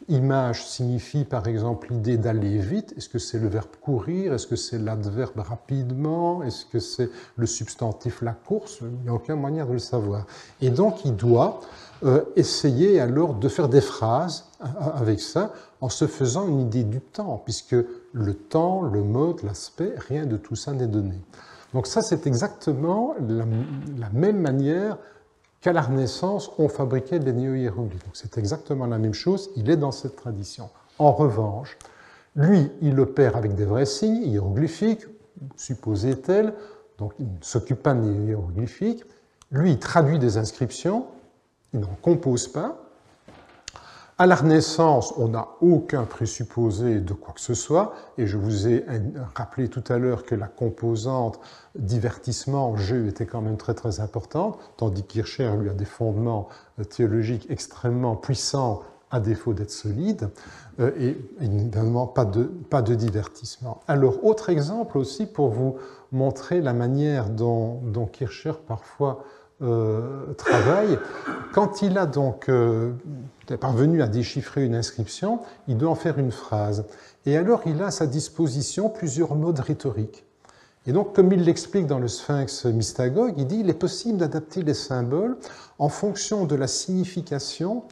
Speaker 2: image signifie par exemple l'idée d'aller vite, est-ce que c'est le verbe courir, est-ce que c'est l'adverbe rapidement, est-ce que c'est le substantif la course? Il n'y a aucune manière de le savoir. Et donc il doit essayer alors de faire des phrases avec ça en se faisant une idée du temps, puisque le temps, le mode, l'aspect, rien de tout ça n'est donné. Donc ça, c'est exactement la même manière qu'à la Renaissance, on fabriquait des néo-hiéroglyphes. Donc c'est exactement la même chose, il est dans cette tradition. En revanche, lui, il opère avec des vrais signes hiéroglyphiques, supposés-tels, donc il ne s'occupe pas des hiéroglyphiques. Lui, il traduit des inscriptions, il n'en compose pas. À la Renaissance, on n'a aucun présupposé de quoi que ce soit, et je vous ai rappelé tout à l'heure que la composante divertissement, jeu, était quand même très très importante, tandis que Kircher, lui, a des fondements théologiques extrêmement puissants, à défaut d'être solides, et évidemment pas de divertissement. Alors, autre exemple aussi pour vous montrer la manière dont Kircher parfois travaille. Quand il a donc parvenu à déchiffrer une inscription, il doit en faire une phrase. Et alors, il a à sa disposition plusieurs modes rhétoriques. Et donc, comme il l'explique dans le Sphinx mystagogue, il dit qu'il est possible d'adapter les symboles en fonction de la signification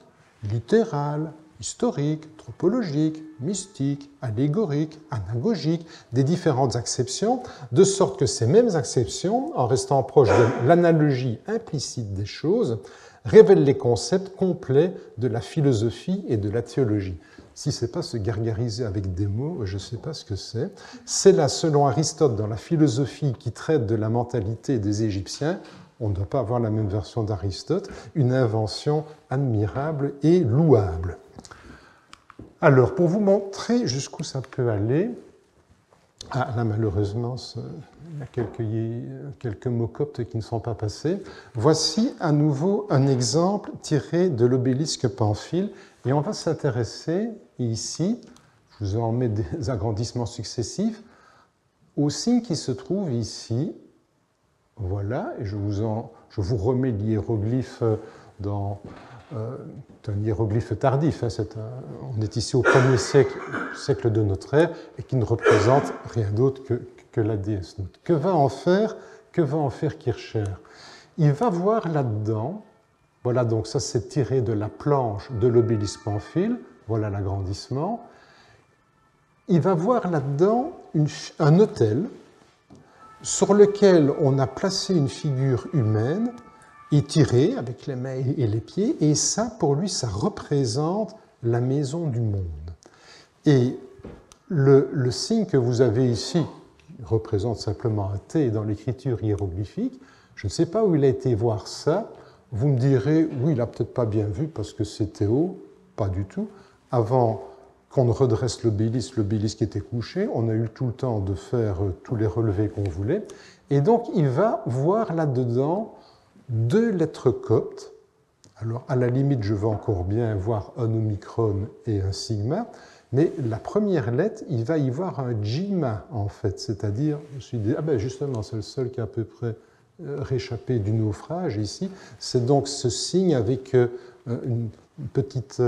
Speaker 2: littérale, historique, anthropologique, mystique, allégorique, anagogique des différentes acceptions, de sorte que ces mêmes acceptions, en restant proches de l'analogie implicite des choses, révèlent les concepts complets de la philosophie et de la théologie. Si ce n'est pas se gargariser avec des mots, je ne sais pas ce que c'est. C'est là, selon Aristote, dans la philosophie qui traite de la mentalité des Égyptiens, on ne doit pas avoir la même version d'Aristote, une invention admirable et louable. Alors, pour vous montrer jusqu'où ça peut aller, là malheureusement, il y a quelques mots coptes qui ne sont pas passés. Voici à nouveau un exemple tiré de l'obélisque Pamphile, et on va s'intéresser ici, je vous en mets des agrandissements successifs, aux signes qui se trouvent ici. Voilà, et je vous remets l'hiéroglyphe dans... c'est un hiéroglyphe tardif, hein, on est ici au 1er siècle de notre ère, et qui ne représente rien d'autre que la déesse Nut. Que va en faire Kircher? Il va voir là-dedans, voilà, donc ça c'est tiré de la planche de l'obélisque Pamphile, voilà l'agrandissement. Il va voir là-dedans un autel sur lequel on a placé une figure humaine étirée avec les mains et les pieds, et ça, pour lui, ça représente la maison du monde. Et le signe que vous avez ici, qui représente simplement un T dans l'écriture hiéroglyphique, je ne sais pas où il a été voir ça. Vous me direz, oui, il n'a peut-être pas bien vu parce que c'était haut. Pas du tout. Avant qu'on ne redresse l'obélisque était couché, on a eu tout le temps de faire tous les relevés qu'on voulait. Et donc, il va voir là-dedans 2 lettres coptes. Alors, à la limite, je veux encore bien voir un omicron et un sigma, mais la première lettre, il va y voir un jima, en fait, c'est-à-dire, je me suis dit, ah ben justement, c'est le seul qui a à peu près réchappé du naufrage ici, c'est donc ce signe avec une petite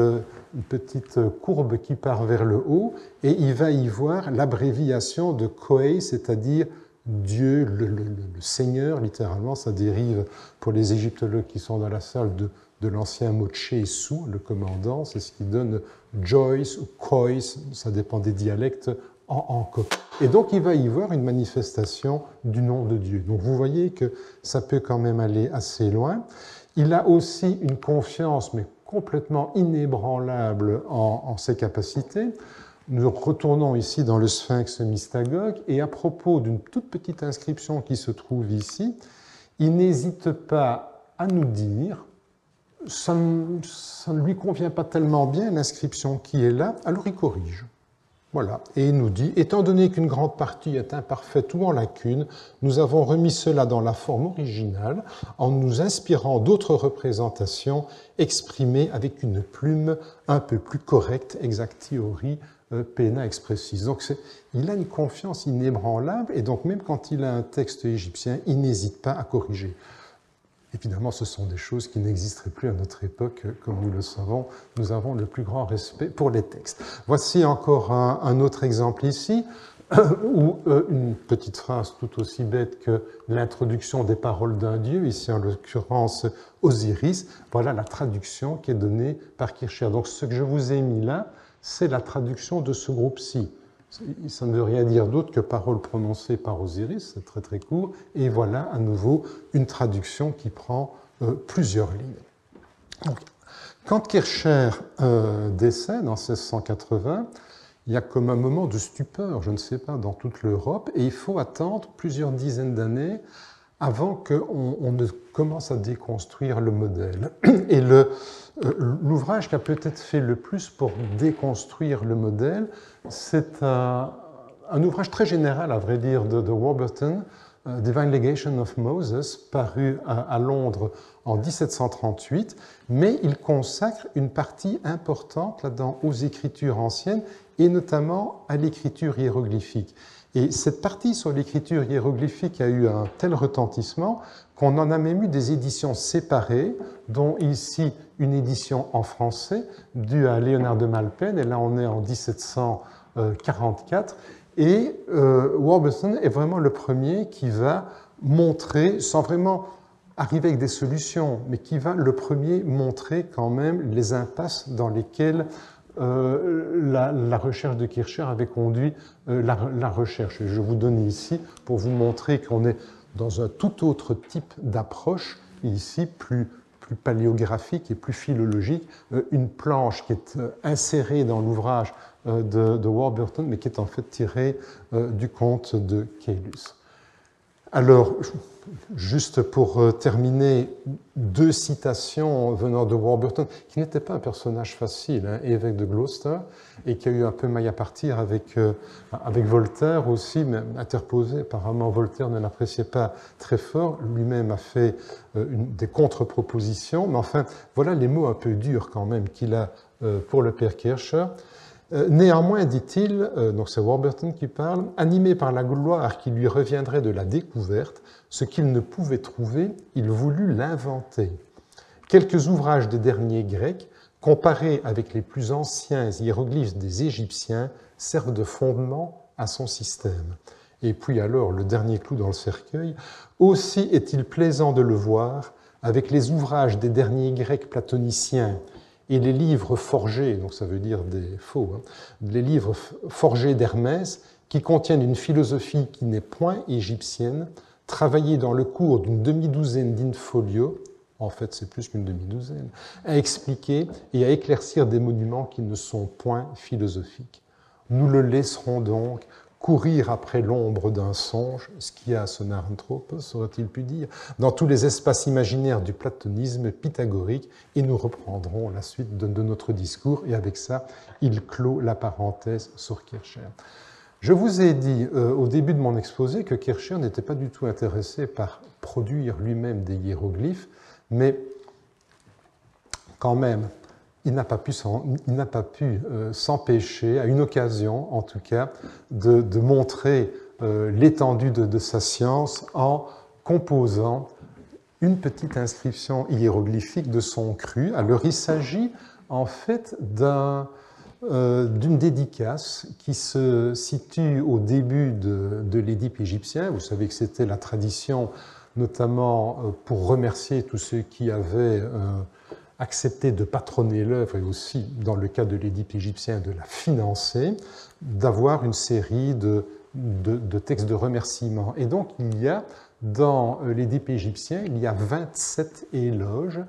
Speaker 2: courbe qui part vers le haut, et il va y voir l'abréviation de Koei, c'est-à-dire Dieu, le Seigneur, littéralement, ça dérive pour les égyptologues qui sont dans la salle de l'ancien mot Tchesu, le commandant, c'est ce qui donne Joyce ou Kois, ça dépend des dialectes, en copte. Et donc il va y voir une manifestation du nom de Dieu. Donc vous voyez que ça peut quand même aller assez loin. Il a aussi une confiance, mais complètement inébranlable en ses capacités. Nous retournons ici dans le Sphinx mystagogue, et à propos d'une toute petite inscription qui se trouve ici, il n'hésite pas à nous dire, ça ne lui convient pas tellement bien l'inscription qui est là, alors il corrige. Voilà, et il nous dit, étant donné qu'une grande partie est imparfaite ou en lacune, nous avons remis cela dans la forme originale en nous inspirant d'autres représentations exprimées avec une plume un peu plus correcte, exactiori, Pena expressis. Donc il a une confiance inébranlable, et donc même quand il a un texte égyptien, il n'hésite pas à corriger. Évidemment, ce sont des choses qui n'existeraient plus à notre époque, comme nous le savons. Nous avons le plus grand respect pour les textes. Voici encore un autre exemple ici, où une petite phrase tout aussi bête que l'introduction des paroles d'un dieu, ici en l'occurrence Osiris. Voilà la traduction qui est donnée par Kircher. Donc ce que je vous ai mis là, c'est la traduction de ce groupe-ci. Ça ne veut rien dire d'autre que paroles prononcées par Osiris, c'est très très court, et voilà à nouveau une traduction qui prend plusieurs lignes. Donc, quand Kircher décède en 1680, il y a comme un moment de stupeur, je ne sais pas, dans toute l'Europe, et il faut attendre plusieurs dizaines d'années avant qu'on ne commence à déconstruire le modèle. Et l'ouvrage qui a peut-être fait le plus pour déconstruire le modèle, c'est un ouvrage très général, à vrai dire, de Warburton, Divine Legation of Moses, paru à Londres en 1738, mais il consacre une partie importante là-dedans aux écritures anciennes et notamment à l'écriture hiéroglyphique. Et cette partie sur l'écriture hiéroglyphique a eu un tel retentissement qu'on en a même eu des éditions séparées, dont ici une édition en français due à Léonard de Malpen, et là on est en 1744, et Warburton est vraiment le premier qui va montrer, sans vraiment arriver avec des solutions, mais qui va le premier montrer quand même les impasses dans lesquelles la recherche de Kircher avait conduit la recherche. Et je vous donne ici pour vous montrer qu'on est dans un tout autre type d'approche, ici plus paléographique et plus philologique, une planche qui est insérée dans l'ouvrage de Warburton, mais qui est en fait tirée du conte de Caylus. Alors, juste pour terminer, deux citations venant de Warburton, qui n'était pas un personnage facile, hein, évêque de Gloucester, et qui a eu un peu maille à partir avec Voltaire aussi, mais interposé. Apparemment, Voltaire ne l'appréciait pas très fort. Lui-même a fait des contre-propositions, mais enfin, voilà les mots un peu durs quand même qu'il a pour le père Kircher. Néanmoins, dit-il, donc c'est Warburton qui parle, animé par la gloire qui lui reviendrait de la découverte, ce qu'il ne pouvait trouver, il voulut l'inventer. Quelques ouvrages des derniers Grecs, comparés avec les plus anciens hiéroglyphes des Égyptiens, servent de fondement à son système. Et puis alors, le dernier clou dans le cercueil, aussi est-il plaisant de le voir avec les ouvrages des derniers Grecs platoniciens, et les livres forgés, donc ça veut dire des faux, hein, les livres forgés d'Hermès, qui contiennent une philosophie qui n'est point égyptienne, travaillée dans le cours d'une demi-douzaine d'infolios, en fait c'est plus qu'une demi-douzaine, à expliquer et à éclaircir des monuments qui ne sont point philosophiques. Nous le laisserons donc courir après l'ombre d'un songe, skia sonarnthropos, aurait-il pu dire, dans tous les espaces imaginaires du platonisme pythagorique, et nous reprendrons la suite de notre discours, et avec ça, il clôt la parenthèse sur Kircher. Je vous ai dit au début de mon exposé que Kircher n'était pas du tout intéressé par produire lui-même des hiéroglyphes, mais quand même, il n'a pas pu s'empêcher, à une occasion en tout cas, de montrer l'étendue de sa science en composant une petite inscription hiéroglyphique de son cru. Alors il s'agit en fait d'une dédicace qui se situe au début de l'Édipe égyptien. Vous savez que c'était la tradition, notamment pour remercier tous ceux qui avaient accepté de patronner l'œuvre, et aussi, dans le cas de l'Édipe égyptien, de la financer, d'avoir une série de textes de remerciements. Et donc, il y a, dans l'Édipe égyptien, il y a 27 éloges,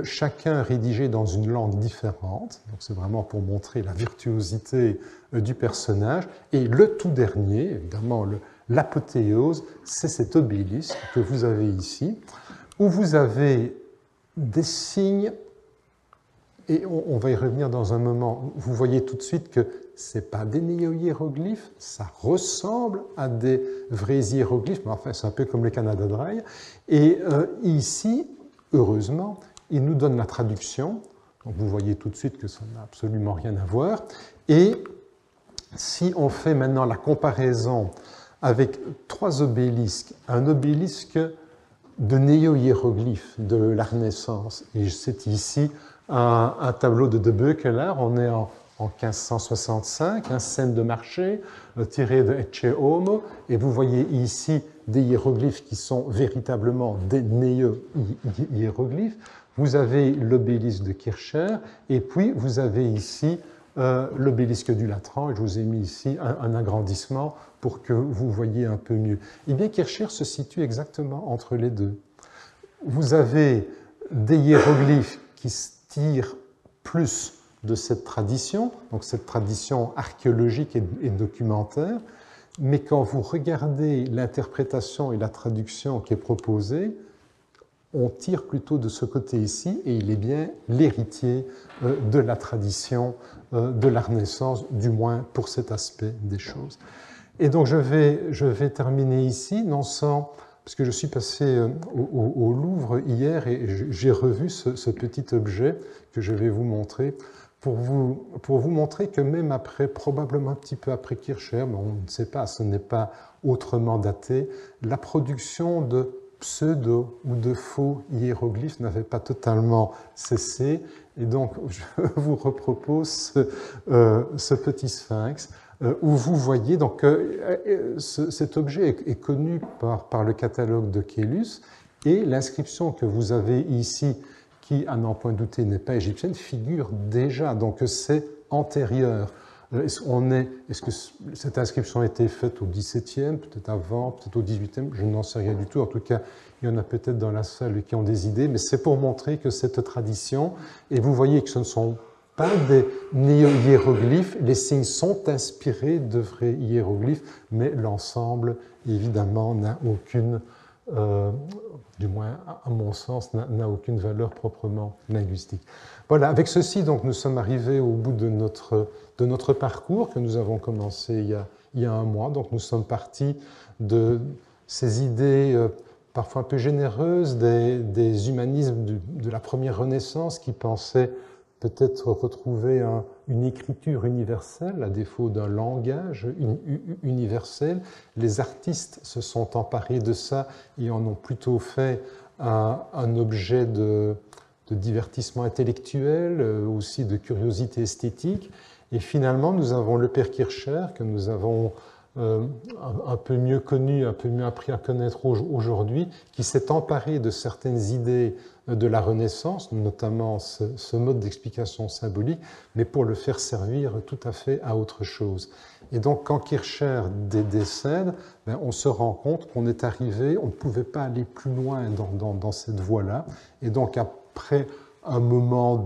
Speaker 2: chacun rédigé dans une langue différente. Donc, c'est vraiment pour montrer la virtuosité du personnage. Et le tout dernier, évidemment, l'apothéose, c'est cet obélisque que vous avez ici, où vous avez des signes. Et on va y revenir dans un moment. Vous voyez tout de suite que ce n'est pas des néo-hiéroglyphes, ça ressemble à des vrais hiéroglyphes, mais enfin c'est un peu comme le Kannada Braille. Et ici, heureusement, il nous donne la traduction. Donc vous voyez tout de suite que ça n'a absolument rien à voir. Et si on fait maintenant la comparaison avec 3 obélisques, un obélisque de néo-hiéroglyphes de la Renaissance, et c'est ici un tableau de Beukeler, on est en 1565, scène de marché tiré de Ecce Homo, et vous voyez ici des hiéroglyphes qui sont véritablement des néo-hiéroglyphes. Vous avez l'obélisque de Kircher, et puis vous avez ici l'obélisque du Latran, et je vous ai mis ici un agrandissement pour que vous voyez un peu mieux. Eh bien, Kircher se situe exactement entre les deux. Vous avez des hiéroglyphes qui tirent plus de cette tradition, donc cette tradition archéologique et documentaire, mais quand vous regardez l'interprétation et la traduction qui est proposée, on tire plutôt de ce côté ici, et il est bien l'héritier de la tradition de la Renaissance, du moins pour cet aspect des choses. Et donc je vais terminer ici, non sans, parce que je suis passé au Louvre hier et j'ai revu ce petit objet que je vais vous montrer pour vous montrer que même après, probablement un petit peu après Kircher, mais on ne sait pas, ce n'est pas autrement daté, la production de pseudo ou de faux hiéroglyphes n'avait pas totalement cessé. Et donc, je vous repropose ce petit sphinx où vous voyez, donc, cet objet est connu par le catalogue de Caylus, et l'inscription que vous avez ici, qui, à n'en point douter, n'est pas égyptienne, figure déjà, donc c'est antérieur. Est-ce que cette inscription a été faite au XVIIe, peut-être avant, peut-être au XVIIIe, je n'en sais rien du tout. En tout cas, il y en a peut-être dans la salle qui ont des idées, mais c'est pour montrer que cette tradition, et vous voyez que ce ne sont pas des néo-hiéroglyphes, les signes sont inspirés de vrais hiéroglyphes, mais l'ensemble, évidemment, n'a aucune, du moins à mon sens, n'a aucune valeur proprement linguistique. Voilà, avec ceci, donc, nous sommes arrivés au bout de notre parcours que nous avons commencé il y a un mois. Donc, nous sommes partis de ces idées parfois un peu généreuses des humanismes de la première Renaissance qui pensaient peut-être retrouver une écriture universelle à défaut d'un langage universel. Les artistes se sont emparés de ça et en ont plutôt fait un objet de divertissement intellectuel, aussi de curiosité esthétique. Et finalement, nous avons le père Kircher, que nous avons un peu mieux connu, un peu mieux appris à connaître aujourd'hui, qui s'est emparé de certaines idées de la Renaissance, notamment ce mode d'explication symbolique, mais pour le faire servir tout à fait à autre chose. Et donc, quand Kircher décède, on se rend compte qu'on est arrivé, on ne pouvait pas aller plus loin dans cette voie-là. Et donc, après un moment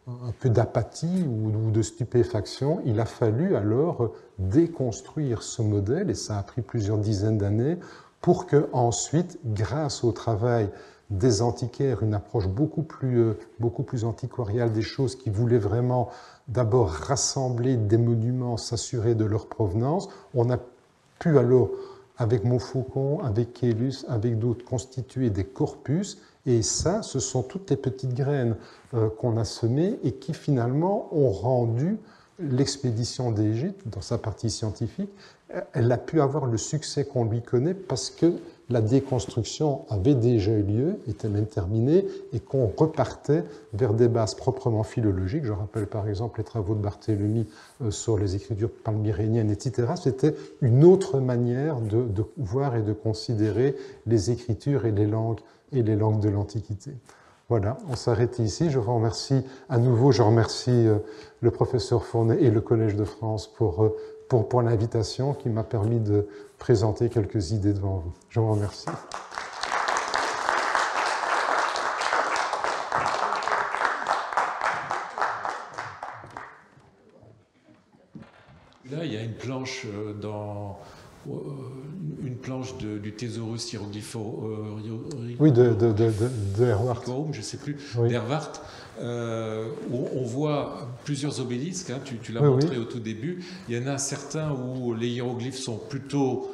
Speaker 2: un peu d'apathie ou de stupéfaction, il a fallu alors déconstruire ce modèle, et ça a pris plusieurs dizaines d'années, pour que ensuite, grâce au travail des antiquaires, une approche beaucoup plus antiquariale des choses, qui voulait vraiment d'abord rassembler des monuments, s'assurer de leur provenance, on a pu alors, avec Montfaucon, avec Caylus, avec d'autres, constituer des corpus. Et ça, ce sont toutes les petites graines qu'on a semées et qui finalement ont rendu l'expédition d'Égypte, dans sa partie scientifique, elle a pu avoir le succès qu'on lui connaît parce que la déconstruction avait déjà eu lieu, était même terminée, et qu'on repartait vers des bases proprement philologiques. Je rappelle par exemple les travaux de Barthélemy sur les écritures palmyréniennes, etc. C'était une autre manière de voir et de considérer les écritures et les langues de l'Antiquité. Voilà, on s'arrête ici. Je vous remercie à nouveau. Je remercie le professeur Fournet et le Collège de France pour l'invitation qui m'a permis de présenter quelques idées devant vous. Je vous remercie.
Speaker 1: Là, il y a une planche du Thésaurus hiéroglypho.
Speaker 2: Oui, de Herwart.
Speaker 1: Je ne sais plus,
Speaker 2: oui.
Speaker 1: d'Herwart, où on voit plusieurs obélisques, hein, tu l'as montré au tout début. Il y en a certains où les hiéroglyphes sont plutôt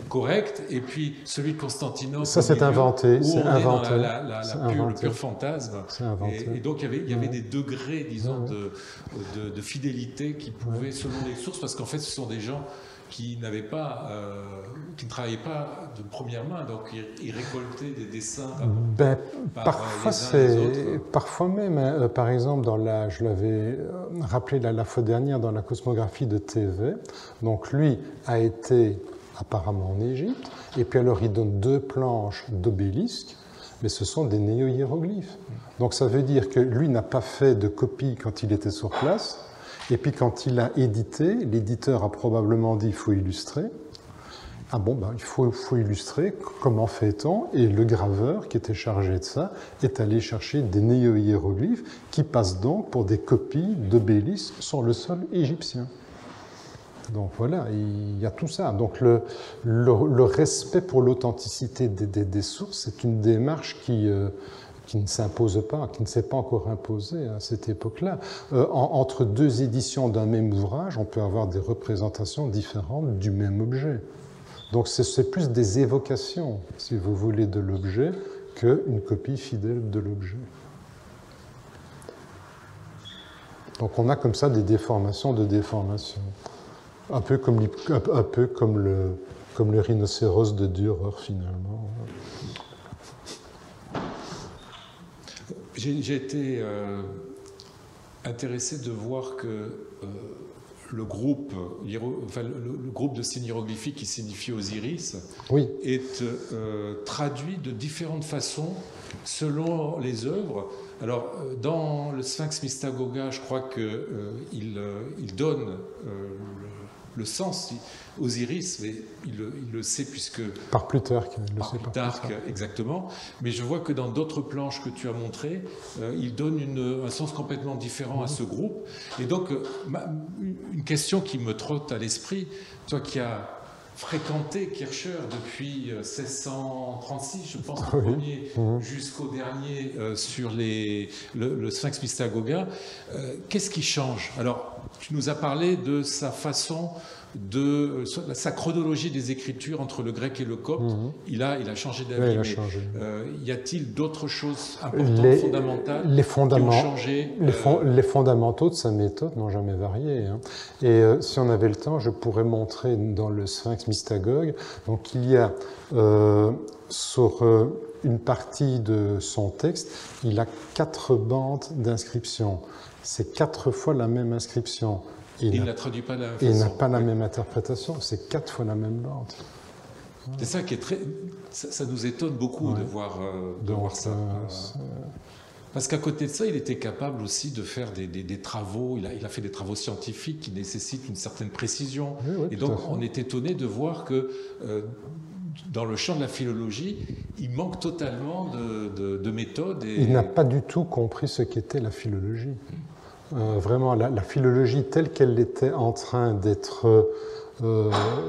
Speaker 1: correct, et puis celui de Constantinople.
Speaker 2: Ça, c'est inventé.
Speaker 1: Où
Speaker 2: C'est
Speaker 1: on
Speaker 2: inventé.
Speaker 1: est dans le pur fantasme.
Speaker 2: C'est inventé.
Speaker 1: Et donc, il y avait des degrés, disons, de fidélité qui pouvaient, selon les sources, parce qu'en fait, ce sont des gens qui n'avaient pas, qui ne travaillaient pas de première main, donc ils récoltaient des dessins
Speaker 2: parfois même, hein, par exemple, je l'avais rappelé la fois dernière dans la cosmographie de TV, donc lui a été apparemment en Égypte, et puis alors il donne 2 planches d'obélisques, mais ce sont des néo-hiéroglyphes. Donc ça veut dire que lui n'a pas fait de copie quand il était sur place, et puis quand il a édité, l'éditeur a probablement dit il faut illustrer. Ah bon, il faut illustrer, comment fait-on? Et le graveur qui était chargé de ça est allé chercher des néo-hiéroglyphes qui passent donc pour des copies d'obélisques sur le sol égyptien. Donc voilà, il y a tout ça. Donc le respect pour l'authenticité des sources, c'est une démarche qui ne s'impose pas, qui ne s'est pas encore imposée à cette époque-là. Entre 2 éditions d'un même ouvrage, on peut avoir des représentations différentes du même objet. Donc c'est plus des évocations, si vous voulez, de l'objet qu'une copie fidèle de l'objet. Donc on a comme ça des déformations de déformations. Un peu comme le rhinocéros de Dürer, finalement.
Speaker 1: J'ai été intéressé de voir que le groupe de signes hiéroglyphiques qui signifie Osiris est traduit de différentes façons selon les œuvres. Alors, dans le Sphinx Mystagoga, je crois qu'il donne le sens Osiris, mais il le sait puisque...
Speaker 2: Par Plutarque.
Speaker 1: Exactement. Mais je vois que dans d'autres planches que tu as montrées, il donne un sens complètement différent à ce groupe. Et donc, une question qui me trotte à l'esprit, toi qui as fréquenté Kircher depuis 1636, je pense, le premier jusqu'au dernier sur le Sphinx Mystagoga, qu'est-ce qui change? Alors, tu nous as parlé de sa façon sa chronologie des écritures entre le grec et le copte. Il a changé d'avis. Y a-t-il d'autres choses importantes, fondamentales, qui ont changé?
Speaker 2: Les fondamentaux de sa méthode n'ont jamais varié. Hein. Et si on avait le temps, je pourrais montrer dans le Sphinx Mystagogue. Donc il y a sur une partie de son texte, il a 4 bandes d'inscription. C'est 4 fois la même inscription.
Speaker 1: Il ne la traduit pas de la même
Speaker 2: façon. Il n'a pas la
Speaker 1: oui.
Speaker 2: même interprétation, c'est 4 fois la même bande.
Speaker 1: C'est ça qui est très... Ça nous étonne beaucoup de voir ça. Parce qu'à côté de ça, il était capable aussi de faire des travaux. Il a fait des travaux scientifiques qui nécessitent une certaine précision.
Speaker 2: Oui,
Speaker 1: et donc, on est étonné de voir que dans le champ de la philologie, il manque totalement de méthode.
Speaker 2: Il n'a pas du tout compris ce qu'était la philologie. Vraiment, la philologie telle qu'elle était en train d'être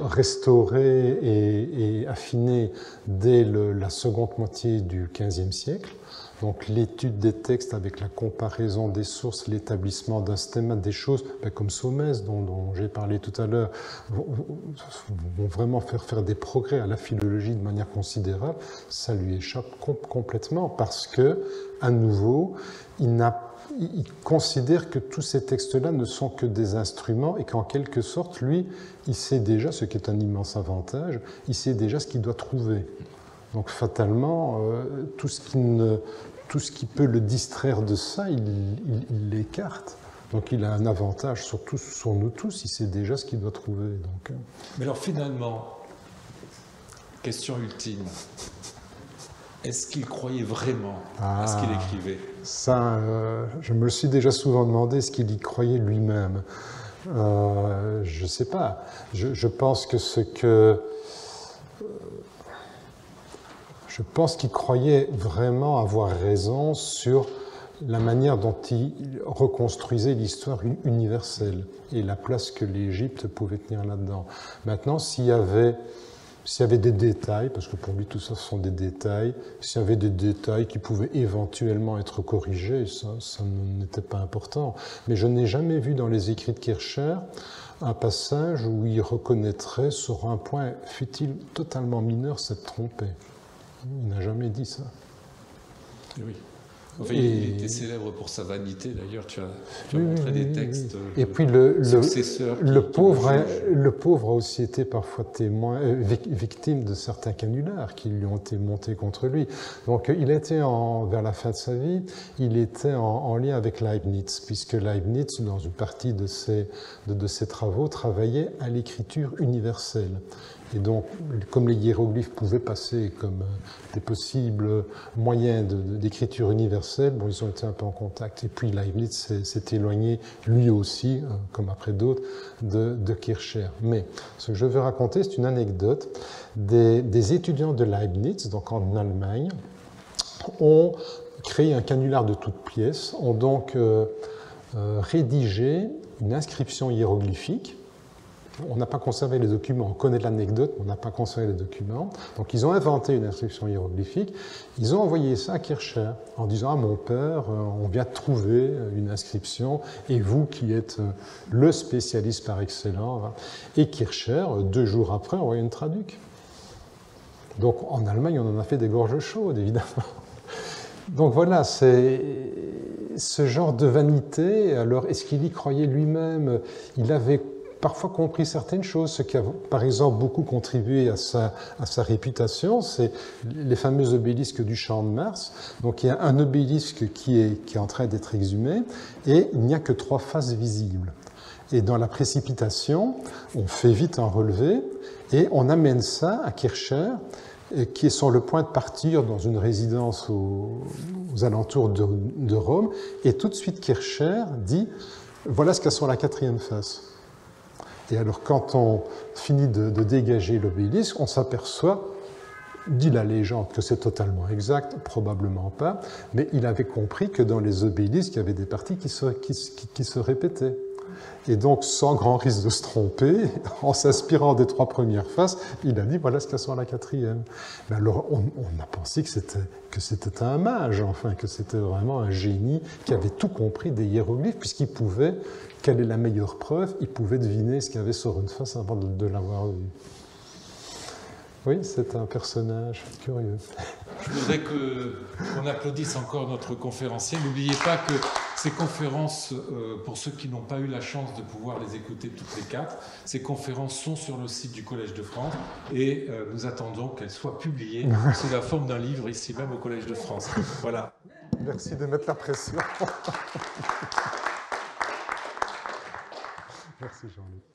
Speaker 2: restaurée et affinée dès la seconde moitié du XVe siècle. Donc l'étude des textes avec la comparaison des sources, l'établissement d'un système, des choses comme Somès, dont j'ai parlé tout à l'heure, vont vraiment faire des progrès à la philologie de manière considérable. Ça lui échappe complètement parce que, à nouveau, il considère que tous ces textes-là ne sont que des instruments et qu'en quelque sorte, lui, il sait déjà, ce qui est un immense avantage, il sait déjà ce qu'il doit trouver. Donc fatalement, tout ce qui peut le distraire de ça, il l'écarte. Donc il a un avantage sur nous tous, il sait déjà ce qu'il doit trouver. Donc.
Speaker 1: Mais alors finalement, question ultime. Est-ce qu'il croyait vraiment à ce qu'il écrivait?
Speaker 2: Ça, je me le suis déjà souvent demandé, est-ce qu'il y croyait lui-même? Je ne sais pas. Je pense qu'il croyait vraiment avoir raison sur la manière dont il reconstruisait l'histoire universelle et la place que l'Égypte pouvait tenir là-dedans. Maintenant, s'il y avait s'il y avait des détails, parce que pour lui tout ça ce sont des détails, s'il y avait des détails qui pouvaient éventuellement être corrigés, ça n'était pas important. Mais je n'ai jamais vu dans les écrits de Kircher un passage où il reconnaîtrait sur un point, fut-il totalement mineur, s'être trompé. Il n'a jamais dit ça.
Speaker 1: Oui. Enfin, il était célèbre pour sa vanité, d'ailleurs, tu as montré des textes.
Speaker 2: Et puis le pauvre a aussi été parfois victime de certains canulars qui lui ont été montés contre lui. Donc il était, vers la fin de sa vie, il était en lien avec Leibniz, puisque Leibniz, dans une partie de ses travaux, travaillait à l'écriture universelle. Et donc, comme les hiéroglyphes pouvaient passer comme des possibles moyens d'écriture universelle, bon, ils ont été un peu en contact. Et puis Leibniz s'est éloigné, lui aussi, comme après d'autres, de Kircher. Mais ce que je veux raconter, c'est une anecdote. Des étudiants de Leibniz, donc en Allemagne, ont créé un canular de toutes pièces, ont donc rédigé une inscription hiéroglyphique. On n'a pas conservé les documents, on connaît l'anecdote, mais on n'a pas conservé les documents. Donc ils ont inventé une inscription hiéroglyphique, ils ont envoyé ça à Kircher en disant « Ah mon père, on vient de trouver une inscription, et vous qui êtes le spécialiste par excellence. » Et Kircher, 2 jours après, a envoyé une traduque. Donc en Allemagne, on en a fait des gorges chaudes, évidemment. Donc voilà, c'est ce genre de vanité. Alors est-ce qu'il y croyait lui-même? Il avait parfois compris certaines choses. Ce qui a, par exemple, beaucoup contribué à sa réputation, c'est les fameux obélisques du Champ de Mars. Donc il y a un obélisque qui est en train d'être exhumé, et il n'y a que 3 faces visibles. Et dans la précipitation, on fait vite un relevé, et on amène ça à Kircher, qui est sur le point de partir dans une résidence aux alentours de Rome, et tout de suite Kircher dit « Voilà ce qu'a sur la 4e face ». Et alors, quand on finit de dégager l'obélisque, on s'aperçoit, dit la légende, que c'est totalement exact, probablement pas, mais il avait compris que dans les obélisques, il y avait des parties qui se répétaient. Et donc, sans grand risque de se tromper, en s'inspirant des 3 premières faces, il a dit, voilà ce qu'il y a sur la 4e. Mais alors, on a pensé que c'était un mage, enfin, que c'était vraiment un génie qui avait tout compris des hiéroglyphes, puisqu'il pouvait, quelle est la meilleure preuve? Il pouvait deviner ce qu'il y avait sur une face avant de l'avoir vu. Oui, c'est un personnage curieux.
Speaker 1: Je voudrais qu'on applaudisse encore notre conférencier. N'oubliez pas que ces conférences, pour ceux qui n'ont pas eu la chance de pouvoir les écouter toutes les 4, ces conférences sont sur le site du Collège de France, et nous attendons qu'elles soient publiées sous la forme d'un livre ici même au Collège de France. Voilà.
Speaker 2: Merci de mettre la pression. Merci Jean-Luc.